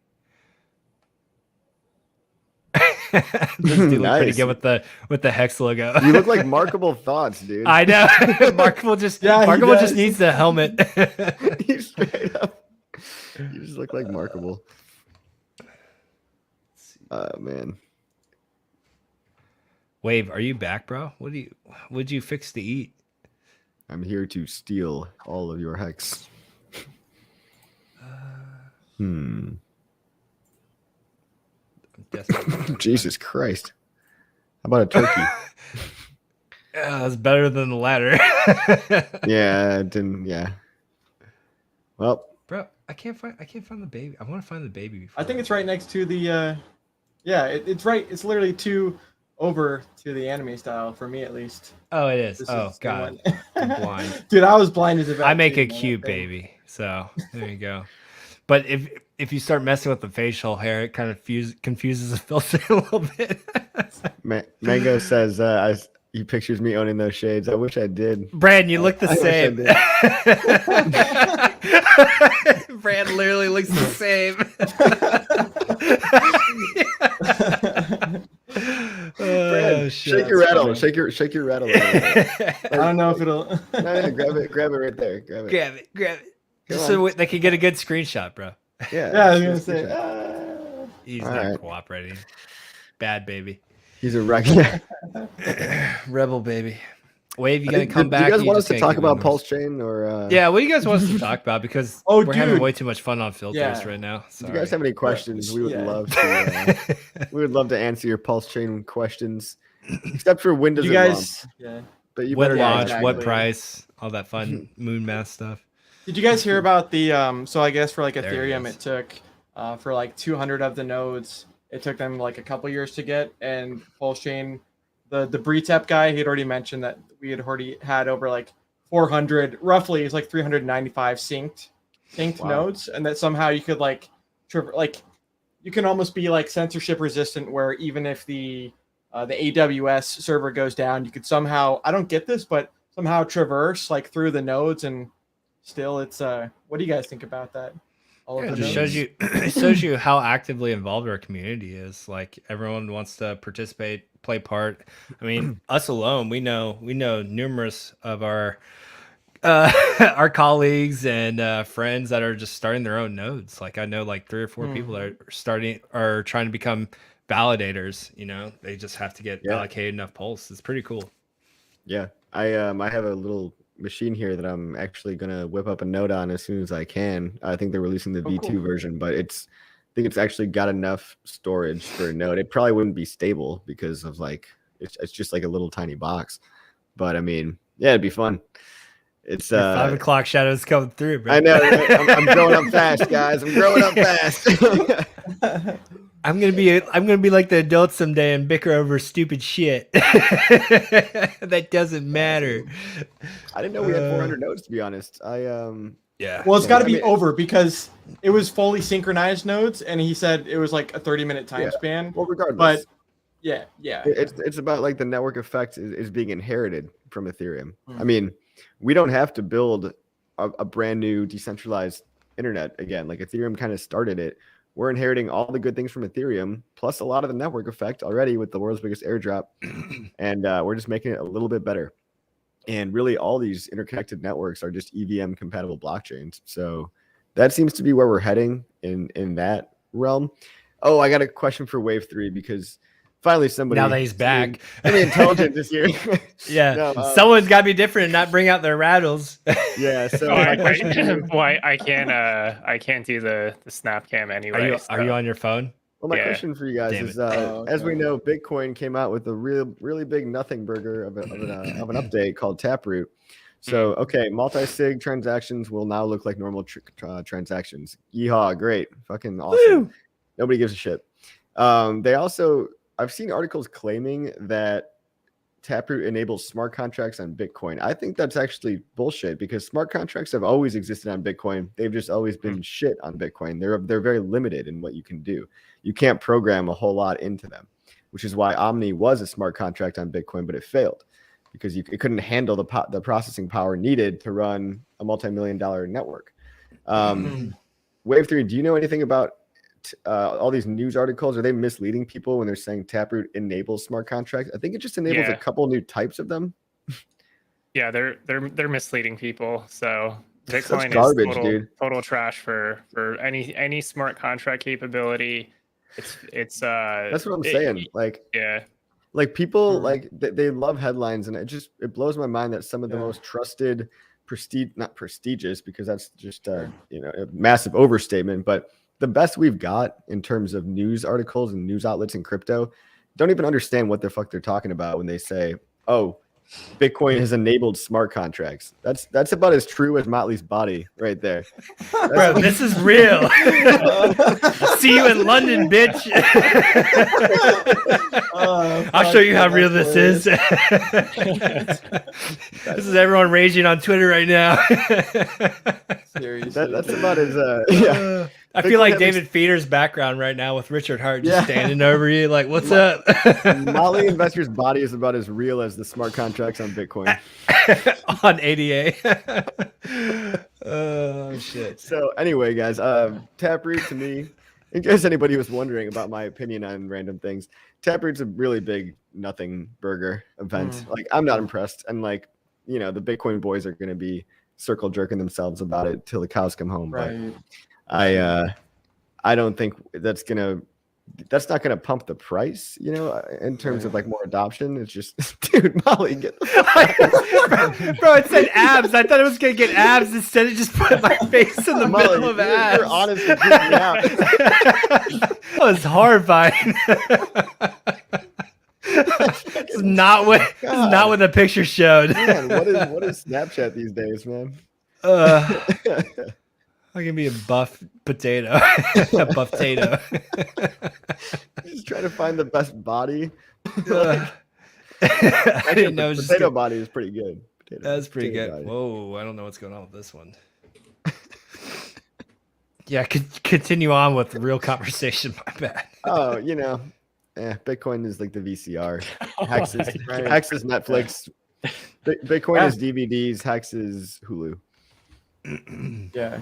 This dude look pretty Nice. good with the Hex logo. You look like Markable Thoughts, dude. I know. Markable just Yeah, he Markable just does. needs the helmet. You straight up. You just look like Markable. Man. Wave, are you back, bro? What'd you fix to eat? I'm here to steal all of your hex. I'm desperate. Jesus Christ. How about a turkey? Yeah, that's better than the latter. Yeah, it didn't. Yeah. Well, Bro, I can't find the baby. I want to find the baby before. I think it's right next to the. Yeah, it's right. It's literally 2 over to the anime style for me at least. Oh, it is. This Oh is the god. one. I'm blind. Dude, I was blind as a bat I make too, a man, cute that thing. baby. So there you go. But if you start messing with the facial hair, it kind of confuses the filter a little bit. Mango says, He pictures me owning those shades. I wish I did. Brad, you look the I wish I same. Brad literally looks the same. Brad, shit. shake your rattle. Shake your rattle. I don't know if it'll. No, grab it right there. Grab it. Grab it. Come Just on. so they can get a good screenshot, bro. Yeah. Yeah, I was gonna let's say. do that. He's All not right. cooperating. Bad baby. He's a wreck. Rebel baby. Wave, you gonna Do come back? you guys or want us just to gonna talk keep about moving? PulseChain or? Yeah, what do you guys want us to talk about? Because Oh, we're having dude. way too much fun on filters Yeah. right now. If Sorry. you guys have any questions, we would Yeah. love to. We would love to answer your PulseChain questions, except for when does You it guys. launch? Yeah. But you when better launch, not- what exactly. price, all that fun moon math stuff. Did you guys hear about the so I guess for like There it Ethereum is. it took for like 200 of the nodes it took them like a couple years to get, and PulseChain, the Bretep guy, he had already mentioned that we had already had over like 400, roughly it's like 395 synced Wow. nodes, and that somehow you could like you can almost be like censorship resistant, where even if the AWS server goes down, you could somehow, I don't get this, but somehow traverse like through the nodes, and still it's what do you guys think about that? All Yeah, of it the just nodes? shows you it shows you how actively involved our community is. Like everyone wants to participate, play part. I mean, us alone, we know numerous of our our colleagues and friends that are just starting their own nodes. Like I know like 3 or 4 people that are trying to become validators. You know, they just have to get Yeah. allocated enough pulse. It's pretty cool. Yeah, I have a little machine here that I'm actually gonna whip up a node on as soon as I can. I think they're releasing the V2 cool. version, but I think it's actually got enough storage for a node. It probably wouldn't be stable because of like it's just like a little tiny box. But I mean, yeah, it'd be fun. It's Your 5 o'clock shadows coming through, bro. I know, right? I'm growing up fast, guys. I'm growing up fast. I'm gonna be like the adults someday and bicker over stupid shit that doesn't matter. I didn't know we had 400 nodes, to be honest. Yeah. Well, it's got to I be mean- over because it was fully synchronized nodes, and he said it was like a 30-minute time Yeah. span. Well, regardless, But yeah. it's about like the network effect is being inherited from Ethereum. Hmm. I mean, we don't have to build a brand new decentralized internet again. Like Ethereum kind of started it. We're inheriting all the good things from Ethereum, plus a lot of the network effect already with the world's biggest airdrop, and we're just making it a little bit better. And really, all these interconnected networks are just EVM compatible blockchains. So that seems to be where we're heading in that realm. Oh, I got a question for Wave 3 because finally somebody Now that he's back. Really intelligent this year. Yeah. No, Someone's gotta be different and not bring out their rattles. yeah. So Oh, my question to you- I can't do the snap cam anyway. Are you on your phone? well, my Yeah. question for you guys Damn is, it. as we okay. know, Bitcoin came out with a really big nothing burger of an update called Taproot. So, okay, multi-sig transactions will now look like normal transactions. Yeehaw, great, fucking awesome. Woo! Nobody gives a shit. I've seen articles claiming that Taproot enables smart contracts on Bitcoin. I think that's actually bullshit because smart contracts have always existed on Bitcoin. They've just always been shit on Bitcoin. They're very limited in what you can do. You can't program a whole lot into them, which is why Omni was a smart contract on Bitcoin, but it failed because it couldn't handle the processing power needed to run a multi-million-dollar network. Wave 3, do you know anything about all these news articles? Are they misleading people when they're saying Taproot enables smart contracts? I think it just enables a Yeah. couple new types of them. Yeah, they're misleading people. So That's Bitcoin garbage, is dude. total trash for any smart contract capability. It's That's what I'm saying. Yeah. Like people like they love headlines, and it blows my mind that some of the most trusted not prestigious because that's just a massive overstatement, but the best we've got in terms of news articles and news outlets in crypto don't even understand what the fuck they're talking about when they say, oh, Bitcoin has enabled smart contracts. That's about as true as Motley's body right there. Bro, this is real. See you in London, bitch. I'll show you how real this is. This is everyone raging on Twitter right now. Seriously, That's dude. about as I feel like David Feeder's background right now with Richard Hart just standing over you, like, what's up? Molly Investor's body is about as real as the smart contracts on Bitcoin. On ADA. Oh, shit. So anyway, guys, Taproot to me, in case anybody was wondering about my opinion on random things, Taproot's a really big nothing burger event. Like, I'm not impressed. And like, you know, the Bitcoin boys are going to be circle jerking themselves about it till the cows come home. Right. But I don't think that's not gonna pump the price, you know, in terms of like more adoption. It's just, dude, Molly, get the Bro, it said abs. I thought it was gonna get abs. Instead, it just put my face in the Molly, middle of abs. You're honestly freaking me out. That was horrifying. It's not what the picture showed. Man, what is Snapchat these days, man? I'm gonna be a buff potato. A buff potato. Just trying to find the best body. I didn't know. Potato body is pretty good. That's pretty good. Body. Whoa, I don't know what's going on with this one. Yeah, continue on with the real conversation. My bad. Oh, you know, Bitcoin is like the VCR. Hex is Netflix. Bitcoin is DVDs. Hex is Hulu. Yeah.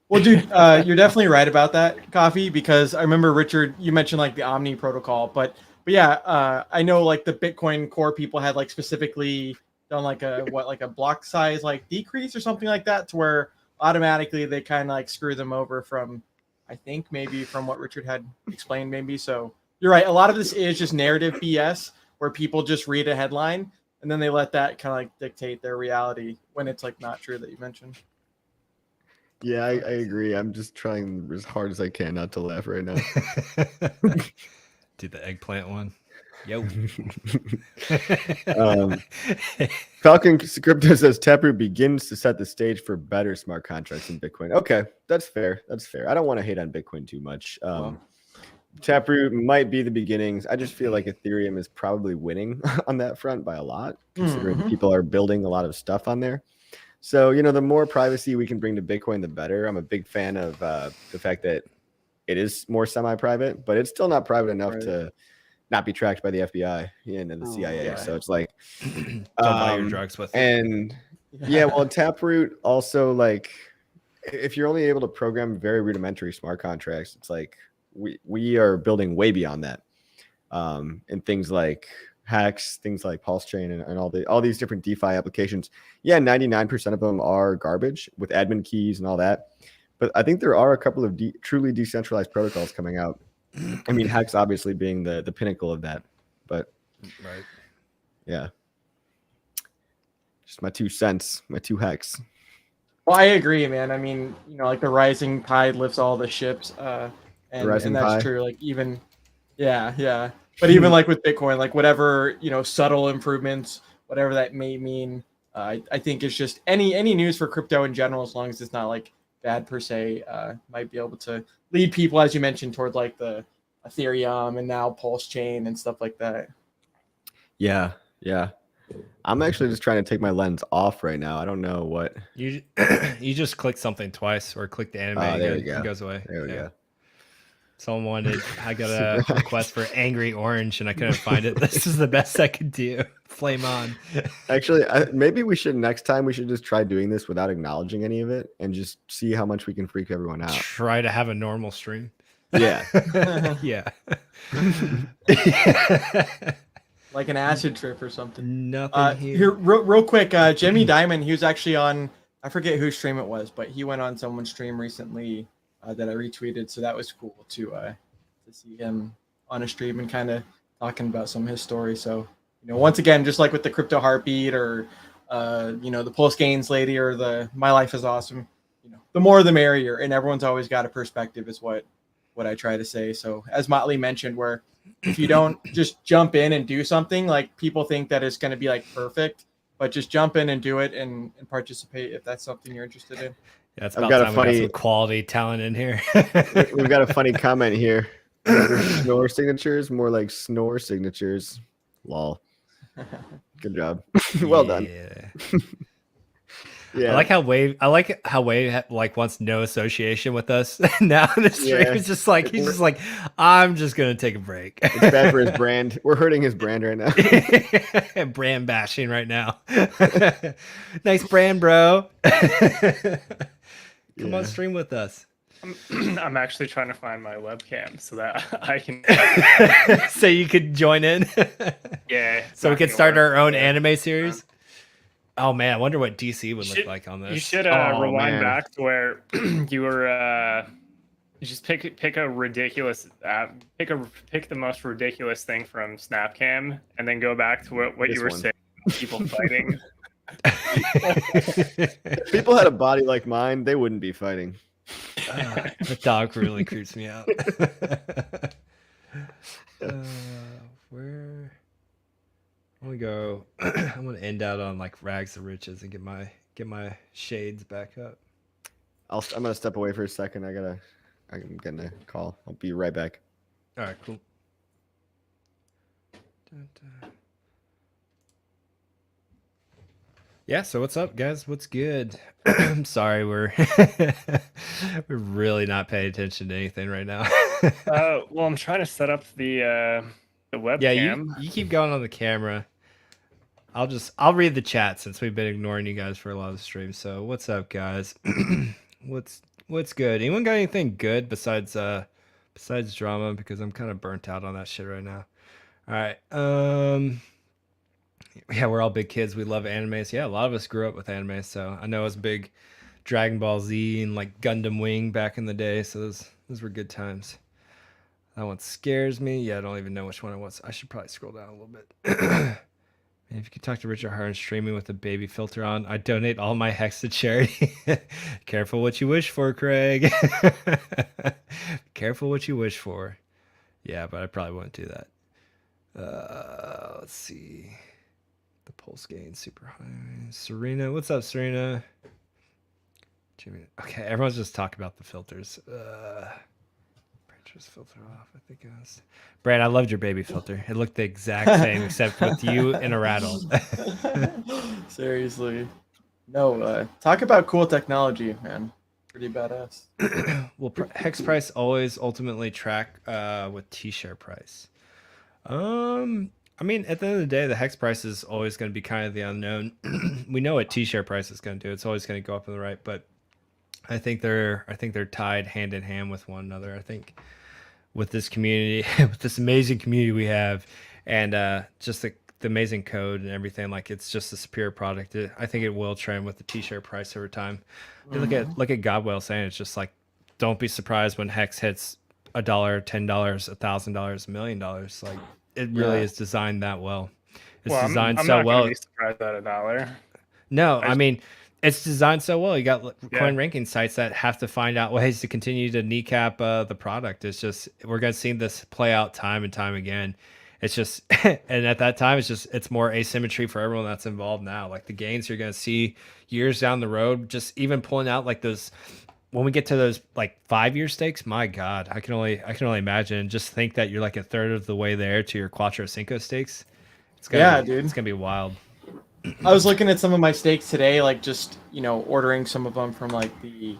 Well, dude, you're definitely right about that, Coffee, because I remember, Richard, you mentioned like the Omni protocol, but yeah, I know like the Bitcoin core people had like specifically done like a block size like decrease or something like that, to where automatically they kind of like screw them over from, I think maybe from what Richard had explained maybe. So you're right. A lot of this is just narrative BS where people just read a headline and then they let that kind of like dictate their reality when it's like not true that you mentioned. Yeah, I agree. I'm just trying as hard as I can not to laugh right now. Do the eggplant one. Yo. Falcon Crypto says Taproot begins to set the stage for better smart contracts in Bitcoin. Okay, that's fair. That's fair. I don't want to hate on Bitcoin too much. Taproot might be the beginnings. I just feel like Ethereum is probably winning on that front by a lot, considering people are building a lot of stuff on there. So, you know, the more privacy we can bring to Bitcoin, the better. I'm a big fan of the fact that it is more semi-private, but it's still not private enough to not be tracked by the FBI and the CIA. Yeah. So it's like, don't buy your drugs with it. And yeah, well, Taproot also, like, if you're only able to program very rudimentary smart contracts, it's like we are building way beyond that. And things like Hex, things like PulseChain, and all these different DeFi applications. Yeah, 99% of them are garbage with admin keys and all that. But I think there are a couple of truly decentralized protocols coming out. I mean, Hex obviously being the pinnacle of that. But right, yeah, just my 2 cents, my 2 Hex. Well, I agree, man. I mean, you know, like the rising tide lifts all the ships, and that's pie. true. Like even, yeah. But even like with Bitcoin, like whatever, you know, subtle improvements, whatever that may mean, I think it's just any news for crypto in general, as long as it's not like bad per se, might be able to lead people, as you mentioned, toward like the Ethereum and now PulseChain and stuff like that. Yeah. I'm actually just trying to take my lens off right now. I don't know what you just click something twice or click the anime. There and we go. It goes away. There we go. I got a request for Angry Orange and I couldn't find it. This is the best I could do. Flame on. Actually, maybe next time we should just try doing this without acknowledging any of it and just see how much we can freak everyone out. Try to have a normal stream. Yeah. Yeah. Like an acid trip or something. Nothing here real quick, Jimmy Diamond, he was actually on, I forget whose stream it was, but he went on someone's stream recently that I retweeted, so that was cool to see him on a stream and kind of talking about some of his story. So, you know, once again, just like with the Crypto Heartbeat or you know, the Pulse Gains lady or the My Life is Awesome, you know, the more the merrier, and everyone's always got a perspective is what I try to say. So as Motley mentioned, where if you don't just jump in and do something, like people think that it's going to be like perfect, but just jump in and do it and participate if that's something you're interested in. Yeah, it's about time we got some quality talent in here. We've got a funny comment here. Snore signatures, more like snore signatures. Lol. Good job. Well done. Yeah. I like how Wave like wants no association with us now in the stream. Yeah. It's just like he's just like, I'm just gonna take a break. It's bad for his brand. We're hurting his brand right now. Brand bashing right now. Nice brand, bro. Come on, stream with us. I'm actually trying to find my webcam so that I can. So you could join in. Yeah. So we could start our own anime series. Oh man, I wonder what DC would look like on this. You should Oh, rewind man. back to where you were. You just pick a ridiculous pick the most ridiculous thing from Snapcam, and then go back to what This you were one. saying. People fighting. If people had a body like mine, they wouldn't be fighting. The dog really creeps me out. Where? I'm gonna go. I'm gonna end out on like rags to riches and get my shades back up. I'm gonna step away for a second. I'm getting a call. I'll be right back. All right, cool. Dun, dun. Yeah, so what's up, guys? What's good? I'm sorry, we're really not paying attention to anything right now. Well, I'm trying to set up the webcam. Yeah, you keep going on the camera. I'll read the chat since we've been ignoring you guys for a lot of the streams. So what's up, guys? What's good? Anyone got anything good besides drama? Because I'm kind of burnt out on that shit right now. All right. Yeah, we're all big kids. We love animes. Yeah, a lot of us grew up with anime, so I know it was big Dragon Ball Z and like Gundam Wing back in the day. So those were good times. That one scares me. Yeah, I don't even know which one it was. I should probably scroll down a little bit. Man, if you could talk to Richard Harn streaming with a baby filter on, I donate all my Hex to charity. Careful what you wish for, Craig. Careful what you wish for. Yeah, but I probably wouldn't do that. Let's see. The pulse gain super high. Serena, what's up, Serena? Jimmy. Okay, everyone's just talking about the filters. Just filter off, I think it was. Brad, I loved your baby filter. It looked the exact same except with you in a rattle. Seriously. No, talk about cool technology, man. Pretty badass. Will Hex price always ultimately track with T-share price? I mean, at the end of the day, the Hex price is always going to be kind of the unknown. We know what T-share price is going to do. It's always going to go up on the right, but I think they're tied hand in hand with one another. I think with this community, with this amazing community we have, and just the amazing code and everything, like it's just a superior product. I think it will trend with the T-share price over time. You look at Godwell saying it's just like, don't be surprised when Hex hits $1, $10, $1,000, $1 million. Like it really is designed that well. It's designed I'm so not well. Gonna be surprised at $1. No, I mean, it's designed so well. You got coin ranking sites that have to find out ways to continue to kneecap the product. It's just, we're going to see this play out time and time again. It's just, and at that time, it's more asymmetry for everyone that's involved now. Like the gains you're going to see years down the road, just even pulling out like those, when we get to those like 5-year stakes, my God, I can only imagine. Just think that you're like a third of the way there to your Quattro Cinco stakes. It's gonna dude. It's going to be wild. I was looking at some of my stakes today, like just, ordering some of them from like the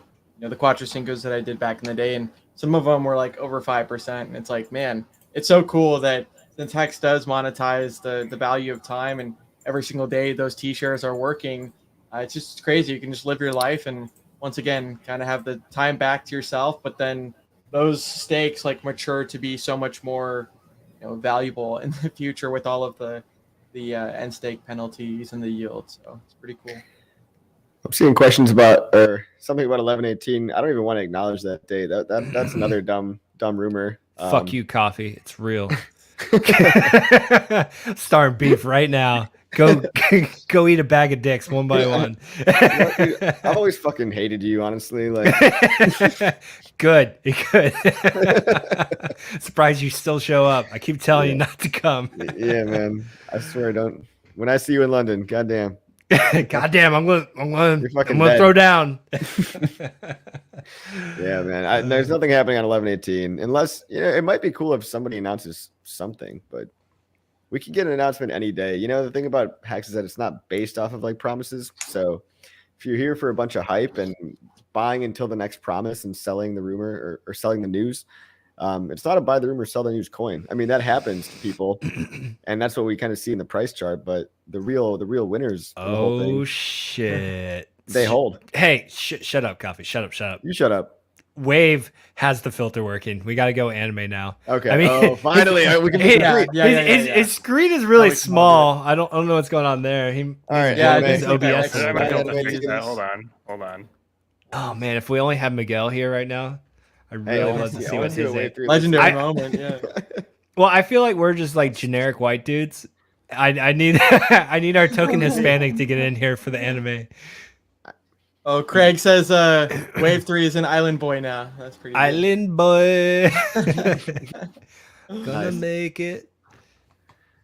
Quattro Cincos that I did back in the day. And some of them were like over 5%. And it's like, man, it's so cool that since Hex does monetize the value of time and every single day those T-shares are working, it's just crazy. You can just live your life and once again, kind of have the time back to yourself, but then those stakes like mature to be so much more, valuable in the future with all of the end stake penalties and the yield. So it's pretty cool. I'm seeing questions about or something about 1118. I don't even want to acknowledge that day. That's another dumb rumor. Fuck you, coffee. It's real. Starting beef right now. Go eat a bag of dicks one by one. Dude, I've always fucking hated you, honestly. Like, good. Surprised you still show up. I keep telling you not to come. Yeah, man. I swear, don't. When I see you in London, goddamn. Goddamn, I'm gonna dead. throw down. Yeah, man. There's nothing happening on 1118 unless it might be cool if somebody announces something, but we could get an announcement any day. The thing about Hex is that it's not based off of like promises. So if you're here for a bunch of hype and buying until the next promise and selling the rumor or selling the news, it's not a buy the rumor, sell the news coin. I mean, that happens to people, and that's what we kind of see in the price chart. But the real winners in the whole thing, shit! they hold. Hey, shut up, Coffee. Shut up. You shut up. Wave has the filter working. We got to go anime now. Okay. I mean, finally, we can. His screen is really small. I don't know what's going on there. All right. Yeah, his I think OBS. that I might be able to Anime fix that. news. Hold on. Oh man, if we only had Miguel here right now, I really love to see what's his name. Legendary moment. Yeah. Well, I feel like we're just like generic white dudes. I need I need our token Hispanic to get in here for the anime. Oh, Craig says Wave 3 is an island boy now. That's pretty good. Island boy. Gonna Nice. make it.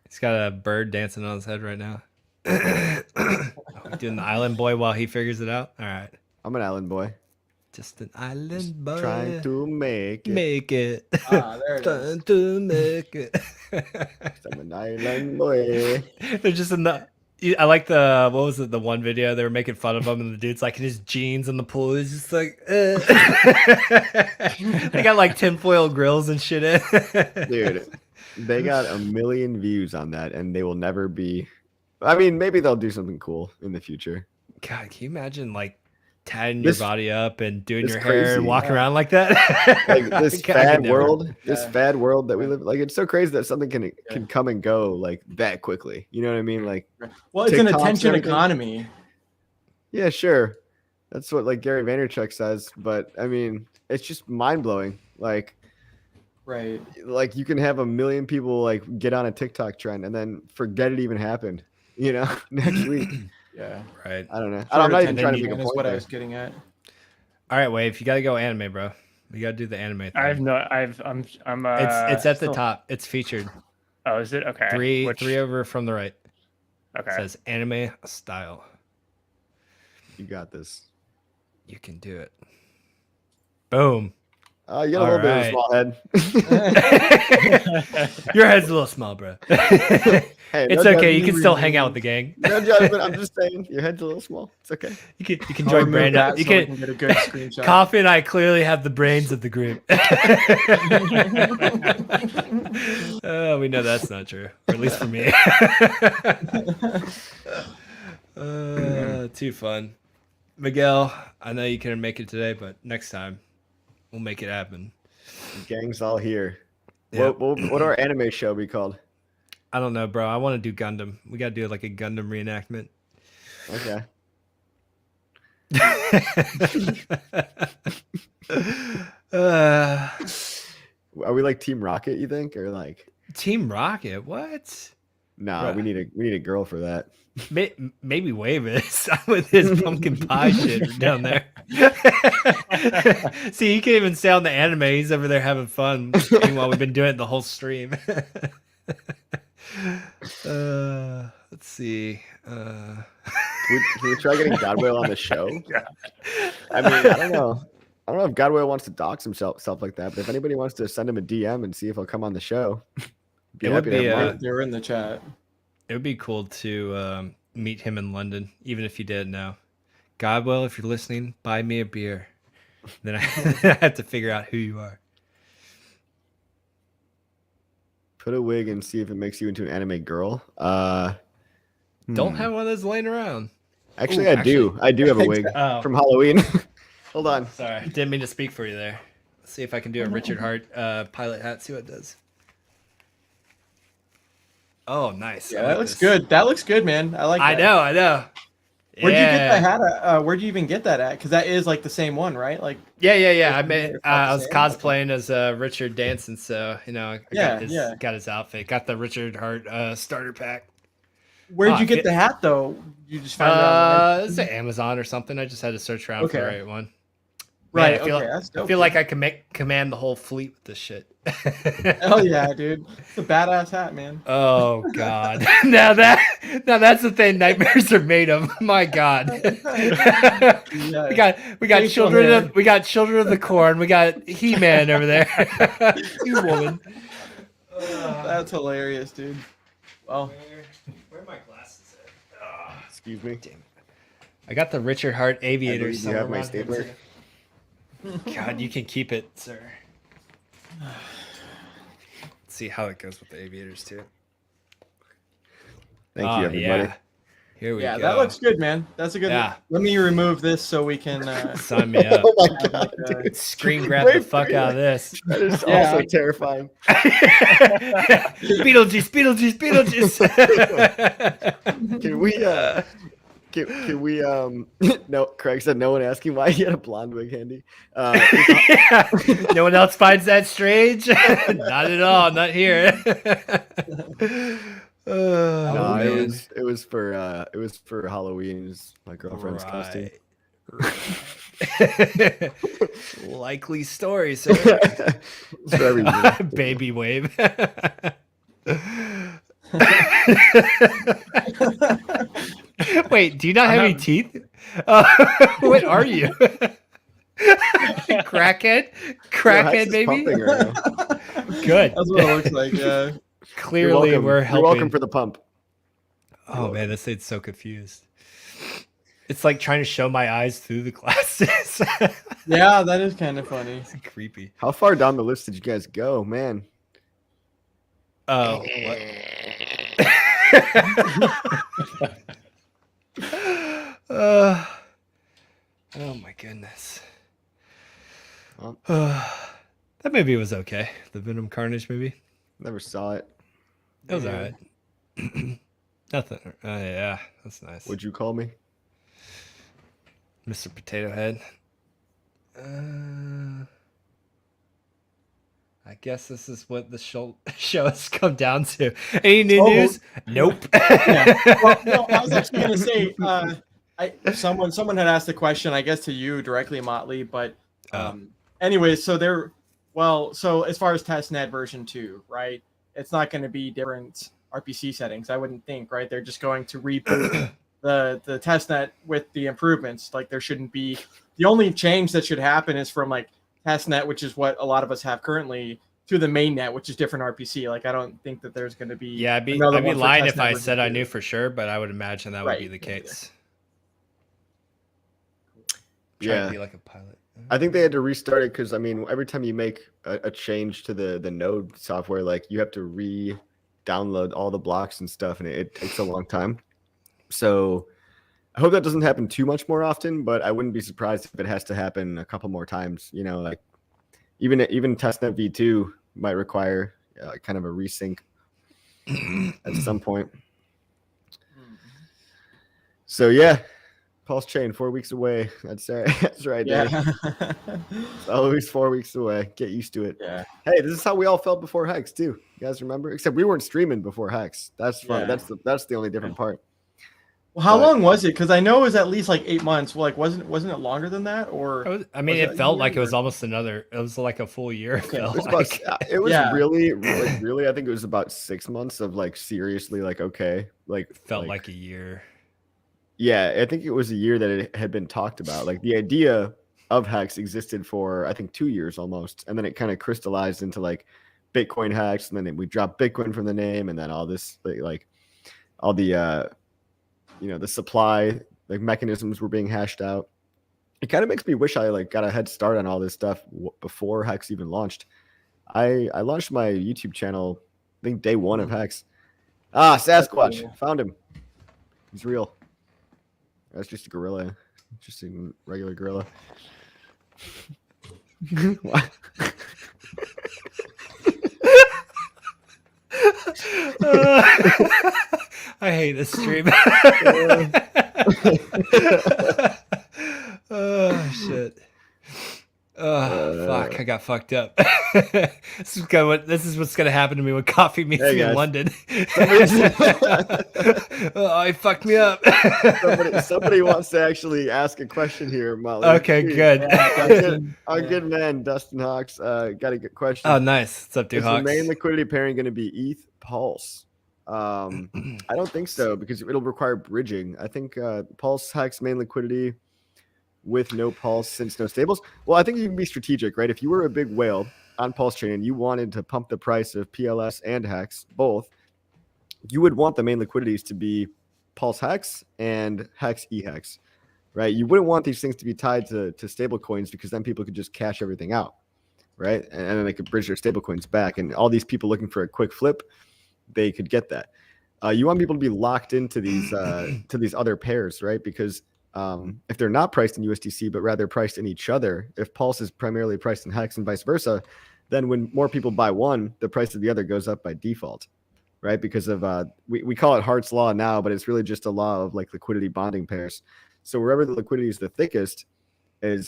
He's got a bird dancing on his head right now. Doing the island boy while he figures it out. All right. I'm an island boy. Just an island boy. Trying to make it. make it. Ah, there it is. Trying to make it. I'm an island boy. They're just in the. I like the what was it? The one video they were making fun of him, and the dude's like in his jeans in the pool. He's just like, they got like tinfoil grills and shit in. Dude, they got 1 million views on that, and they will never be. I mean, maybe they'll do something cool in the future. God, can you imagine like tatting This- your body up and doing this your hair and crazy. walking around like that? Like this God, I could fad never. world, this Yeah. fad world that we live. Like it's so crazy that something can come and go like that quickly. You know what I mean? Like, Well, it's an TikToks and attention everything. economy. yeah, sure, that's what like Gary Vaynerchuk says, but I mean, it's just mind blowing. Like Right. you can have 1 million people like get on a TikTok trend and then forget it even happened. You know, next week. Yeah. Right. I don't know. Short I'm not even attention trying to make a span is point what I there. was getting at. All right, Wave. You got to go anime, bro. We got to do the anime thing. I'm It's at the still- top. It's featured. Oh, is it? Okay. Three over from the right. Okay. It says anime style. You got this. You can do it. Boom. You got a little bit of a Alright. small head. Your head's a little small, bro. Hey, It's no okay. You judgment. can still hang out with the gang. No judgment. I'm just saying your head's a little small. It's okay. You can I'll join remove Brand that up. You so we can. get a good screenshot. Coffee and I clearly have the brains of the group. We know that's not true, or at least for me. Too fun. Miguel, I know you couldn't make it today, but next time we'll make it happen. The gang's all here. Yeah. What would our anime show be called? I don't know, bro. I want to do Gundam. We got to do like a Gundam reenactment. Okay. Are we like Team Rocket? You think, or like? Team Rocket? What? Nah, Bruh. we need a girl for that. Maybe Wave is with his pumpkin pie shit down there. See, he can't even stay on the anime. He's over there having fun. Meanwhile, we've been doing it the whole stream. Let's see. Can we try getting Godwell on the show? Yeah. I mean, I don't know. I don't know if Godwell wants to dox himself like that, but if anybody wants to send him a DM and see if he'll come on the show, It would happy to be, have him on. They were in the chat. It would be cool to meet him in London, even if you didn't know. Godwell, if you're listening, buy me a beer. Then I have to figure out who you are. Put a wig and see if it makes you into an anime girl. Don't have one of those laying around. Actually, Ooh, I do. I do have a wig Oh, from Halloween. Hold on. sorry. Didn't mean to speak for you there. Let's see if I can do a Richard Hart pilot hat. See what it does. Oh, nice. Yeah, I that like looks this. good. That looks good, man. I like that. I know. Where'd you get Yeah. the hat at? Where'd you even get that at? Because that is like the same one, right? Like, Yeah. I They're made. about I the was same? cosplaying as Richard Danson, so I Yeah, got his outfit. Got the Richard Hart starter pack. where'd Ah, you get it- the hat though? You just found it online? It's Amazon or something. I just had to search around for the Okay. right one. Right. I feel, Okay. That's I dope. feel like I can command the whole fleet with this shit. Hell yeah, dude. It's a badass hat, man. Oh God! now that's the thing nightmares are made of. My God! Yeah. we got Facial children hair. of Children of the Corn. We got He-Man over there. You woman. That's hilarious, dude. Well, Where are my glasses at? Excuse me. I got the Richard Hart Aviator. Do you have my stapler? God, you can keep it, sir. Let's see how it goes with the Aviators too. Thank you, everybody. Yeah. Here we Yeah, go. that looks good, man. That's a good. Yeah. Let me remove this so we can. Sign me up. Oh my have, god, like, dude. Screen grab Wait the fuck for out of you. this. That is Yeah. also terrifying. Beetlejuice, Beetlejuice, Beetlejuice. Can we no, Craig said no one asking why he had a blonde wig handy. No one else finds that strange? Not at all, not here. No, Man. it was for Halloween. It was my girlfriend's costume. Right. Likely story, sir. It's for every year. Baby wave. Wait, do you not have any teeth? What are you? Crackhead? Crackhead, baby? Pumping right now. Good. That's what it looks like. Yeah. Clearly, You're welcome. we're You're helping. welcome for the pump. Oh man, this thing's so confused. It's like trying to show my eyes through the glasses. Yeah, that is kind of funny. It's creepy. How far down the list did you guys go, man? Oh, what? Oh my goodness. Well. That movie was okay. The Venom Carnage movie. Never saw it. It was alright. Nothing. Yeah, that's nice. Would you call me? Mr. Potato Head. I guess this is what the show has come down to. Any new news? Nope. Yeah. Well, no, I was actually gonna say, someone had asked a question, I guess to you directly, Motley, but anyways, so as far as testnet version 2, right? It's not going to be different RPC settings, I wouldn't think, right? They're just going to reboot the testnet with the improvements. Like there shouldn't be, the only change that should happen is from like testnet, which is what a lot of us have currently, to the mainnet, which is different RPC. Like I don't think that there's going to be. Yeah, I'd be one for lying if testnet I version said I 2. knew for sure, but I would imagine that would be the case. Try to be like a pilot. I think they had to restart it because I mean, every time you make a change to the node software, like you have to re-download all the blocks and stuff, and it takes a long time. So I hope that doesn't happen too much more often, but I wouldn't be surprised if it has to happen a couple more times. You know, like even testnet v2 might require kind of a resync at some point. So yeah. PulseChain 4 weeks away. That's right. That's right. Yeah. It's always 4 weeks away. Get used to it. Yeah. Hey, this is how we all felt before Hex too. You guys remember? Except we weren't streaming before Hex. That's fun. Yeah. That's the only different part. Well, how long was it? Because I know it was at least like 8 months. Well, like wasn't it longer than that? Or It felt like it was almost another. It was like a full year. It was Yeah. really. I think it was about 6 months of like seriously like okay, like felt like a year. Yeah, I think it was a year that it had been talked about. Like the idea of Hex existed for I think 2 years almost, and then it kind of crystallized into like Bitcoin Hex, and then we dropped Bitcoin from the name, and then all this like all the the supply like mechanisms were being hashed out. It kind of makes me wish I like got a head start on all this stuff before Hex even launched. I launched my YouTube channel I think day 1 of Hex. Sasquatch, found him. He's real. That's just a gorilla. Just a regular gorilla. I hate this stream. Oh shit. Fuck, I got fucked up. This is what's gonna happen to me when coffee meets me in London. Oh, he fucked me up. somebody wants to actually ask a question here, Molly. Okay, good. Our good man Dustin Hawks got a good question. Oh, nice. What's up, dude? Is the main liquidity pairing going to be ETH Pulse? I don't think so because it'll require bridging. I think Pulse Hex main liquidity with no Pulse since no stables. Well, I think you can be strategic, right? If you were a big whale on PulseChain and you wanted to pump the price of PLS and Hex, both, you would want the main liquidities to be Pulse Hex and Hex eHex. right? You wouldn't want these things to be tied to stable coins because then people could just cash everything out, right? And then they could bridge their stable coins back. And all these people looking for a quick flip, they could get that. You want people to be locked into these other pairs, right? Because if they're not priced in USDC, but rather priced in each other, if Pulse is primarily priced in Hex and vice versa, then when more people buy one, the price of the other goes up by default, right? Because of we call it Hart's law now, but it's really just a law of like liquidity bonding pairs. So wherever the liquidity is the thickest is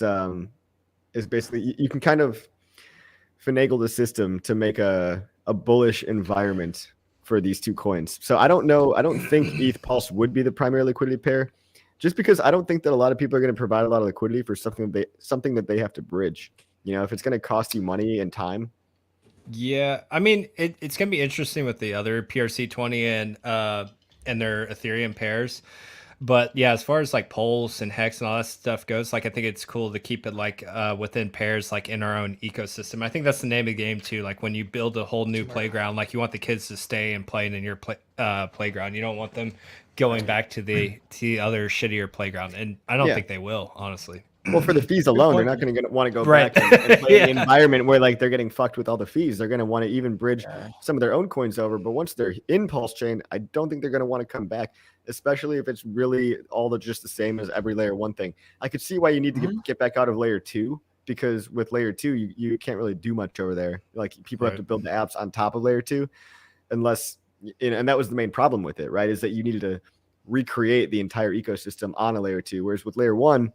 basically you can kind of finagle the system to make a bullish environment for these two coins. So I don't know. I don't think ETH Pulse would be the primary liquidity pair, just because I don't think that a lot of people are going to provide a lot of liquidity for something that they have to bridge. You know, if it's going to cost you money and time. Yeah, I mean, it's going to be interesting with the other PRC20 and their Ethereum pairs. But yeah, as far as like Pulse and Hex and all that stuff goes, like I think it's cool to keep it like within pairs, like in our own ecosystem. I think that's the name of the game too. Like when you build a whole new playground, like you want the kids to stay and playing in your playground. You don't want them going back to the other shittier playground. And I don't think they will, honestly. Well, for the fees alone, they're not going to want to go Right. back and play in the environment where like they're getting fucked with all the fees. They're going to want to even bridge some of their own coins over. But once they're in PulseChain, I don't think they're going to want to come back, especially if it's really all just the same as every layer one thing. I could see why you need to get back out of layer 2, because with layer 2, you can't really do much over there. Like people have to build the apps on top of layer 2, unless, and that was the main problem with it, right? Is that you needed to recreate the entire ecosystem on a layer 2. Whereas with layer 1,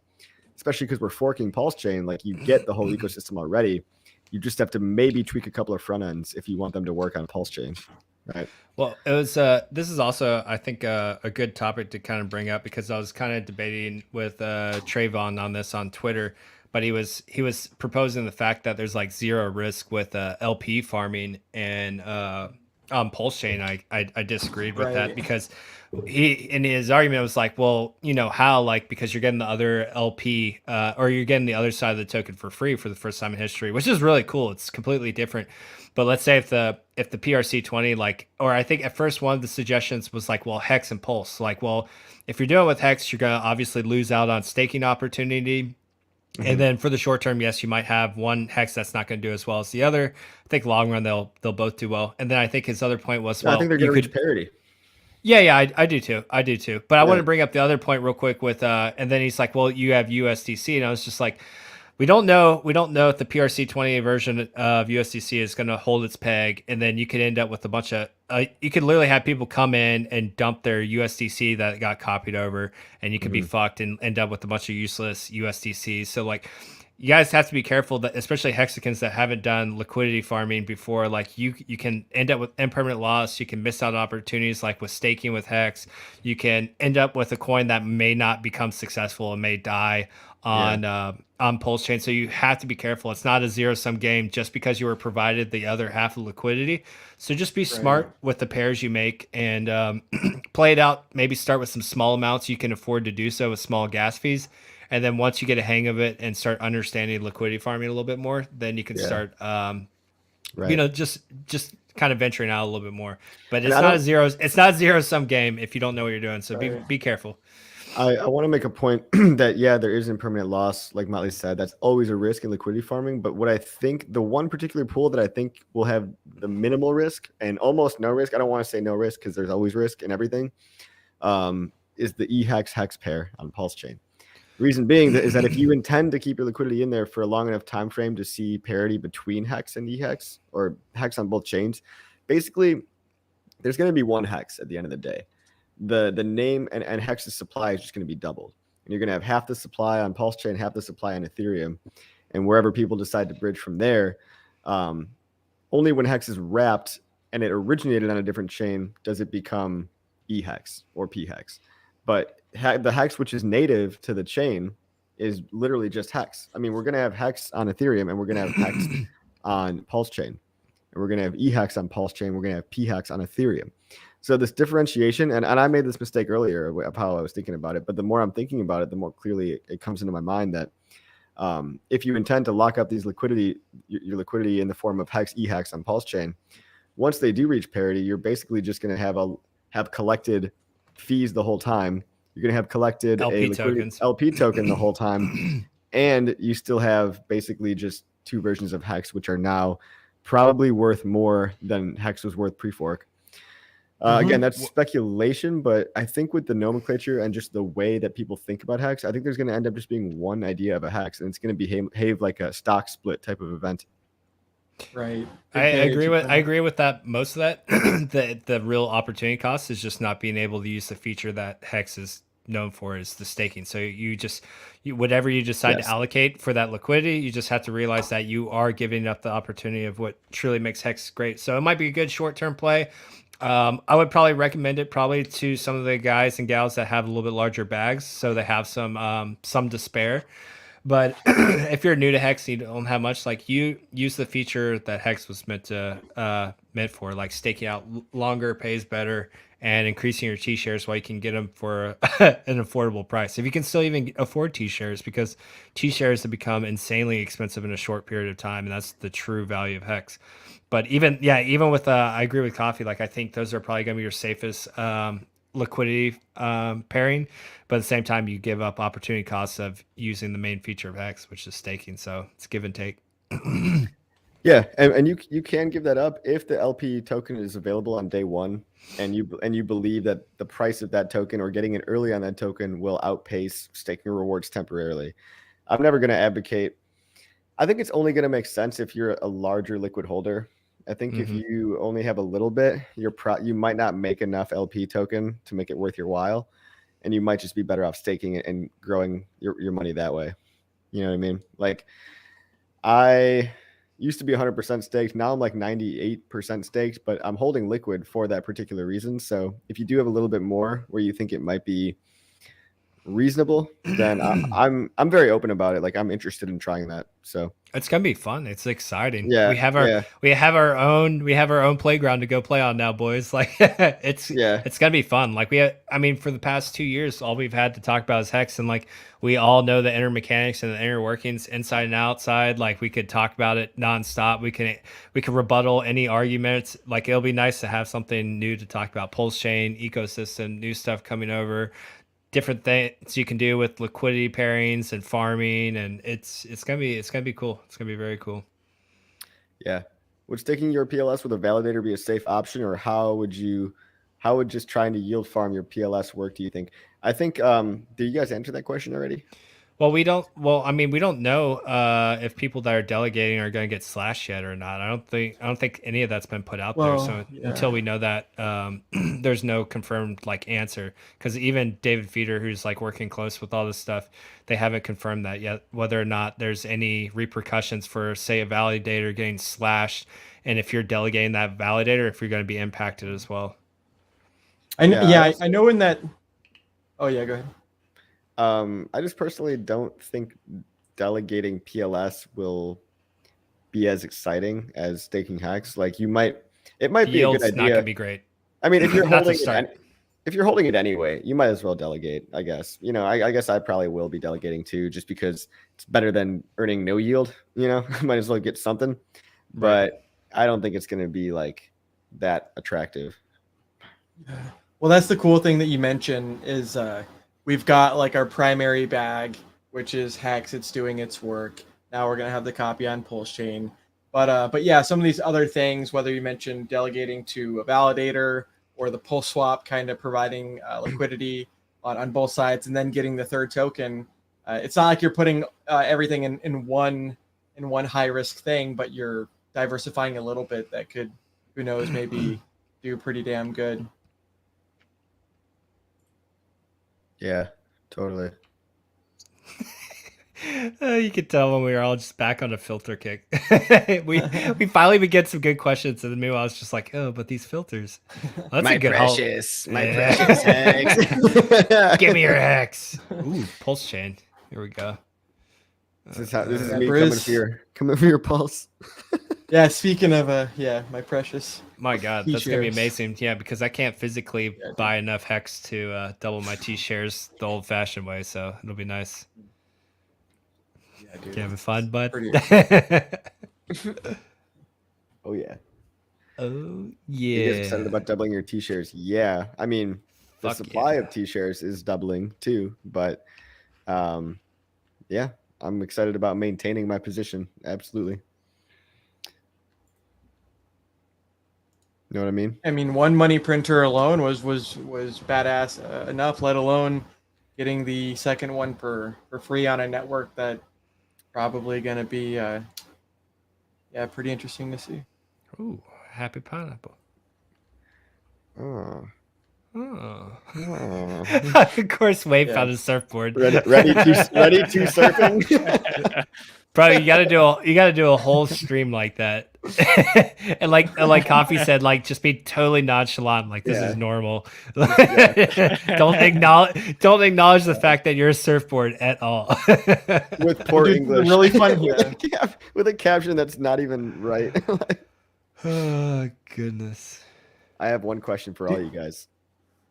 especially because we're forking PulseChain, like you get the whole ecosystem already. You just have to maybe tweak a couple of front ends if you want them to work on PulseChain, right? Well, it was. This is also, I think, a good topic to kind of bring up, because I was kind of debating with Trayvon on this on Twitter, but he was proposing the fact that there's like zero risk with LP farming and on PulseChain. I disagreed with that, because he, in his argument, was like, well, you know how, like, because you're getting the other LP or you're getting the other side of the token for free for the first time in history, which is really cool. It's completely different. But let's say if the PRC20, like, or I think at first one of the suggestions was like, well, Hex and Pulse, like, well, if you're doing it with Hex, you're gonna obviously lose out on staking opportunity. And then for the short term, yes, you might have one Hex that's not going to do as well as the other. I think long run they'll both do well. And then I think his other point was, well, I think they're going to reach parity. Yeah, I do too. But I want to bring up the other point real quick with and then he's like, well, you have USDC, and I was just like, we don't know if the PRC20 version of USDC is going to hold its peg, and then you could end up with a bunch of you could literally have people come in and dump their USDC that got copied over, and you could be fucked and end up with a bunch of useless USDCs. So like, you guys have to be careful that, especially Hexicans that haven't done liquidity farming before, like you can end up with impermanent loss. You can miss out on opportunities like with staking with Hex. You can end up with a coin that may not become successful and may die on PulseChain. So you have to be careful. It's not a zero-sum game just because you were provided the other half of liquidity. So just be smart with the pairs you make and play it out. Maybe start with some small amounts. You can afford to do so with small gas fees. And then once you get a hang of it and start understanding liquidity farming a little bit more, then you can start, you know, just kind of venturing out a little bit more. But it's not a zero-sum game if you don't know what you're doing. So be careful. I want to make a point that, there is impermanent loss, like Motley said. That's always a risk in liquidity farming. But what I think, the one particular pool that I think will have the minimal risk and almost no risk, I don't want to say no risk because there's always risk in everything, is the eHex Hex pair on PulseChain. Reason being is that if you intend to keep your liquidity in there for a long enough time frame to see parity between Hex and eHex, or Hex on both chains, basically there's going to be one Hex at the end of the day. The name and Hex's supply is just going to be doubled, and you're going to have half the supply on PulseChain, half the supply on Ethereum, and wherever people decide to bridge from there, only when Hex is wrapped and it originated on a different chain does it become eHex or pHex. But the Hex, which is native to the chain, is literally just Hex. I mean, we're going to have Hex on Ethereum, and we're going to have Hex on PulseChain, and we're going to have eHex on PulseChain. We're going to have pHex on Ethereum. So this differentiation, and I made this mistake earlier of how I was thinking about it, but the more I'm thinking about it, the more clearly it comes into my mind that if you intend to lock up these your liquidity in the form of Hex, eHex on PulseChain, once they do reach parity, you're basically just going to have collected fees the whole time, You're going to have collected LP a liquidity tokens. LP token the whole time. And you still have basically just 2 versions of Hex, which are now probably worth more than Hex was worth pre-fork. Again, that's speculation, but I think with the nomenclature and just the way that people think about Hex, I think there's going to end up just being one idea of a Hex, and it's going to behave like a stock split type of event. Right. I agree with that. Most of that, the real opportunity cost is just not being able to use the feature that Hex is known for, is the staking. So whatever you decide Yes. to allocate for that liquidity, you just have to realize that you are giving up the opportunity of what truly makes Hex great. So it might be a good short-term play. I would probably recommend it to some of the guys and gals that have a little bit larger bags, so they have some to spare. But if you're new to Hex and you don't have much, like, you use the feature that Hex was meant for, like staking out longer pays better and increasing your T shares while you can get them for an affordable price. If you can still even afford T shares, because T shares have become insanely expensive in a short period of time, and that's the true value of Hex. But even with I agree with Coffee. Like, I think those are probably going to be your safest liquidity pairing, but at the same time, you give up opportunity costs of using the main feature of Hex, which is staking. So it's give and take. Yeah, and you can give that up if the LP token is available on day 1, and you believe that the price of that token or getting it early on that token will outpace staking rewards temporarily. I'm never going to advocate. I think it's only going to make sense if you're a larger liquid holder. I think if you only have a little bit, you might not make enough LP token to make it worth your while, and you might just be better off staking it and growing your money that way. You know what I mean? Like, I used to be 100% staked. Now I'm like 98% staked, but I'm holding liquid for that particular reason. So if you do have a little bit more where you think it might be reasonable, then I'm very open about it. Like, I'm interested in trying that. So it's gonna be fun. It's exciting. Yeah, we have our own playground to go play on now, boys. Like, it's gonna be fun. Like, for the past 2 years, all we've had to talk about is Hex, and like, we all know the inner mechanics and the inner workings inside and outside. Like, we could talk about it nonstop. We can rebuttal any arguments. Like, it'll be nice to have something new to talk about. PulseChain ecosystem, new stuff coming over, different things you can do with liquidity pairings and farming, and it's gonna be cool. It's gonna be very cool. Yeah. Would staking your PLS with a validator be a safe option, or how would just trying to yield farm your PLS work, do you think? I think did you guys answer that question already? Well, we don't know if people that are delegating are going to get slashed yet or not. I don't think any of that's been put out there. So until we know that, there's no confirmed like answer, because even David Feeder, who's like working close with all this stuff, they haven't confirmed that yet, whether or not there's any repercussions for, say, a validator getting slashed, and if you're delegating that validator, if you're going to be impacted as well. I know in that. Oh yeah, go ahead. I just personally don't think delegating PLS will be as exciting as staking Hex. Like, it might be a good idea. Not gonna be great. I mean, if you're holding it anyway, you might as well delegate, I guess. You know, I guess I probably will be delegating too, just because it's better than earning no yield. You know, might as well get something. But I don't think it's going to be like that attractive. Well, that's the cool thing that you mentioned is we've got like our primary bag, which is Hex. It's doing its work. Now we're gonna have the copy on PulseChain. But yeah, some of these other things, whether you mentioned delegating to a validator or the pulse swap, kind of providing liquidity on both sides, and then getting the third token. It's not like you're putting everything in one high risk thing, but you're diversifying a little bit. That could, who knows, maybe do pretty damn good. Yeah, totally. You could tell when we were all just back on a filter kick. we finally would get some good questions, and then meanwhile I was just like, oh, but these filters. That's my a good precious Hex. Give me your Hex. Ooh, PulseChain. Here we go. This is me coming for your pulse. Yeah, speaking of my precious. My God, that's gonna be amazing. Yeah, because I can't physically buy enough Hex to double my T shares the old-fashioned way, so it'll be nice. Yeah, dude. You having fun, bud? Oh yeah. Oh yeah. You guys excited about doubling your T shares? Yeah. I mean, the Fuck supply yeah. of T-shares is doubling too. But yeah, I'm excited about maintaining my position. Absolutely. You know what I mean? I mean, one money printer alone was badass enough. Let alone getting the second one for free on a network that probably going to be pretty interesting to see. Ooh, happy pineapple. Oh. Oh. Oh. Of course, Wade Yeah. found a surfboard. ready to surfing. Bro, you gotta do a whole stream like that. and like Coffee said, like just be totally nonchalant, like this Yeah. is normal. don't acknowledge the fact that you're a surfboard at all. With poor Dude, English. really funny, with a caption that's not even right. Oh goodness. I have one question for all you guys.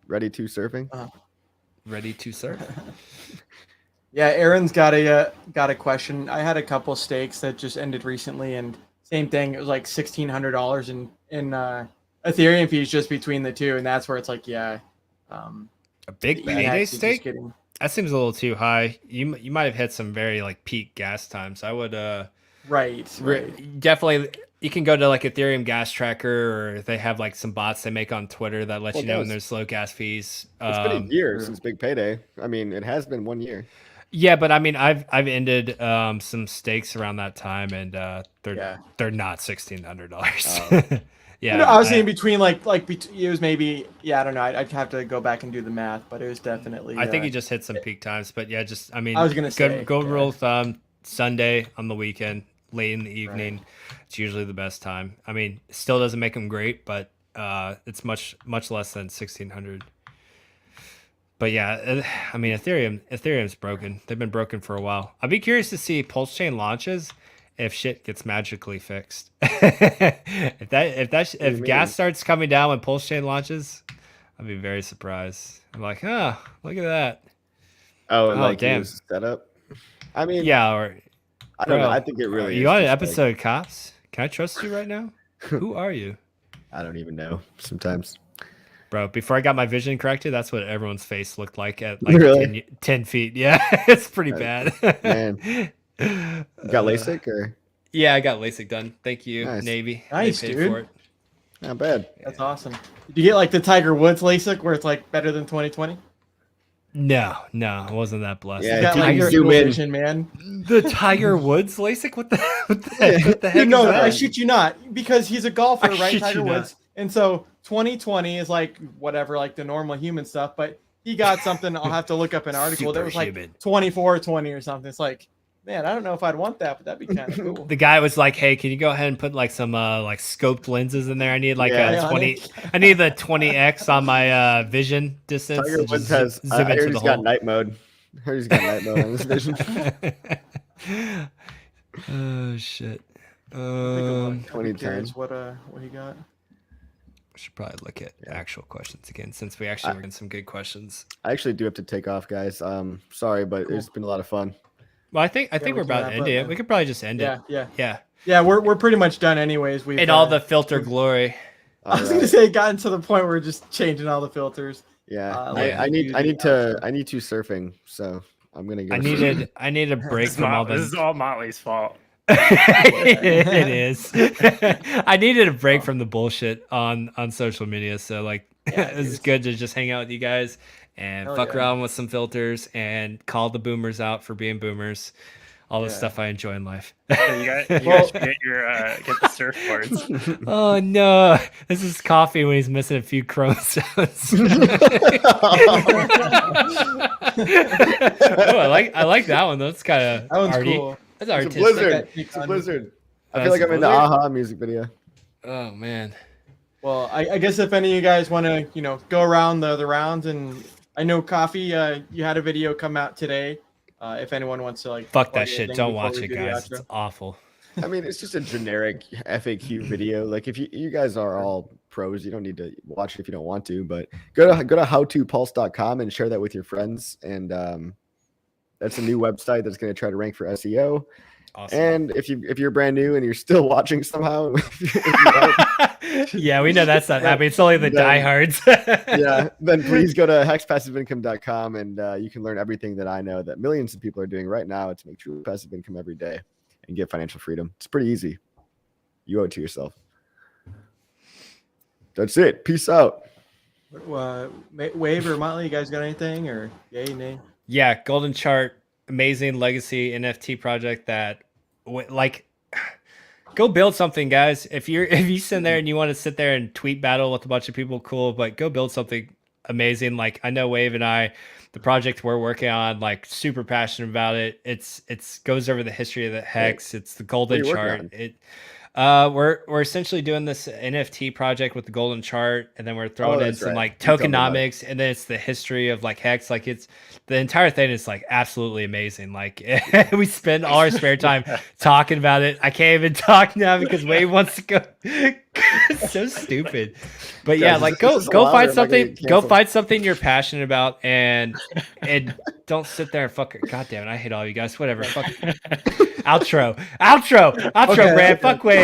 Ready to surfing? Ready to surf? Yeah, Aaron's got a question. I had a couple stakes that just ended recently, and same thing. It was like $1,600 in Ethereum fees just between the two, and that's where it's like, A big the payday EX is just stake? getting- That seems a little too high. You might have hit some very like peak gas times. I would right. definitely. You can go to like Ethereum gas tracker, or they have like some bots they make on Twitter that let you know when there's low gas fees. It's been a year since Big Payday. I mean, it has been 1 year. Yeah, but I mean, I've ended some stakes around that time, and they're not $1,600. Yeah, No, I was saying between it was maybe I don't know. I'd have to go back and do the math, but it was definitely. I think you just hit some peak times, but yeah, just I mean, I was gonna say, go yeah. rule of thumb. Sunday on the weekend, late in the evening, it's usually the best time. I mean, still doesn't make them great, but it's much less than 1,600. But yeah, I mean, Ethereum's broken. They've been broken for a while. I'd be curious to see PulseChain launches if shit gets magically fixed. if gas starts coming down when PulseChain launches, I'd be very surprised. I'm like, look at that. Oh, and damn. Setup. I mean, Yeah, or I don't know. bro, I think it really. you is on an just episode of Cops? Can I trust you right now? Who are you? I don't even know. Sometimes. Bro, before I got my vision corrected, that's what everyone's face looked like at like Really? 10 feet. Yeah, it's pretty bad. Man. You got LASIK or? Yeah, I got LASIK done. Thank you, Nice. Navy. Nice, They paid dude. for it. Not bad. That's awesome. Did you get like the Tiger Woods LASIK where it's like better than 2020? No, I wasn't that blessed. Yeah, You got dude, like you your zoom in. vision, man. The Tiger Woods LASIK? What the heck Dude, is no, that? I shit you not, because he's a golfer, I right? shit Tiger you not. Woods, and so 2020 is like whatever, like the normal human stuff. But he got something. I'll have to look up an article that was like Superhuman. 24/20 or something. It's like, man, I don't know if I'd want that, but that'd be kind of cool. The guy was like, "Hey, can you go ahead and put like some like scoped lenses in there? I need like Yeah. a 20. I need the 20x on my vision distance. Tiger and Woods just has. I heard he's got hole." night mode. I heard he's got night mode on his vision. Oh shit. Take a look. I'm 2010. curious what he got. Should probably look at actual questions again, since we actually were getting some good questions. I actually do have to take off, guys. Sorry, but it's been a lot of fun. Well, I think we we're can about wrap to end up, it. man. We could probably just end Yeah, it. yeah. We're pretty much done anyways. We've In all the filter glory. I was gonna say it gotten to the point where we're just changing all the filters. Yeah, like I need you to surfing, so I'm gonna go. I needed a break This from all this the. is all Motley's fault. It is. I needed a break from the bullshit on social media, so like it's good to just hang out with you guys and Hell fuck yeah. around with some filters and call the boomers out for being boomers. All the stuff I enjoy in life. So you guys should get the surfboards. Oh no, this is Coffee when he's missing a few chromosomes. I like that one. That's kind of That one's arty. cool. That's It's a artistic. blizzard. Like It's a blizzard. I That's feel like a I'm in the blizzard? AHA music video. Oh man. Well, I guess if any of you guys want to, go around the rounds, and I know Coffee, you had a video come out today. If anyone wants to Fuck plug that shit. anything Don't before watch we it, do the guys. outro. It's awful. I mean, it's just a generic FAQ video. Like, if you guys are all pros, you don't need to watch it if you don't want to. But go to howtopulse.com and share that with your friends. And that's a new website that's going to try to rank for SEO. Awesome. And if you're brand new and you're still watching somehow, if you don't, Yeah, we know that's not happening. It's only the Then- diehards. yeah, then please go to hexpassiveincome.com and you can learn everything that I know that millions of people are doing right now to make true passive income every day and get financial freedom. It's pretty easy. You owe it to yourself. That's it. Peace out. Wave or Motley, you guys got anything or yay, nay? Yeah, Golden Chart, amazing legacy NFT project that, like, go build something, guys. If you sit there and you want to sit there and tweet battle with a bunch of people, cool. But go build something amazing. Like, I know Wave and I, the project we're working on, like, super passionate about it. It's goes over the history of the Hex. It's the Golden What are you Chart. working We're essentially doing this NFT project with the Golden Chart, and then we're throwing in that's some right. like You told me about tokenomics, and then it's the history of like Hex. Like, it's the entire thing is like absolutely amazing. Like, we spend all our spare time talking about it. I can't even talk now because Wade wants to go. It's so stupid. But yeah, Guys, like is go this allowed, or find am I something. getting Go canceled? find something you're passionate about, and don't sit there and fuck. God damn it, I hate all you guys. Whatever. Fuck. Outro, Okay, Brad. okay. Fuck Wave.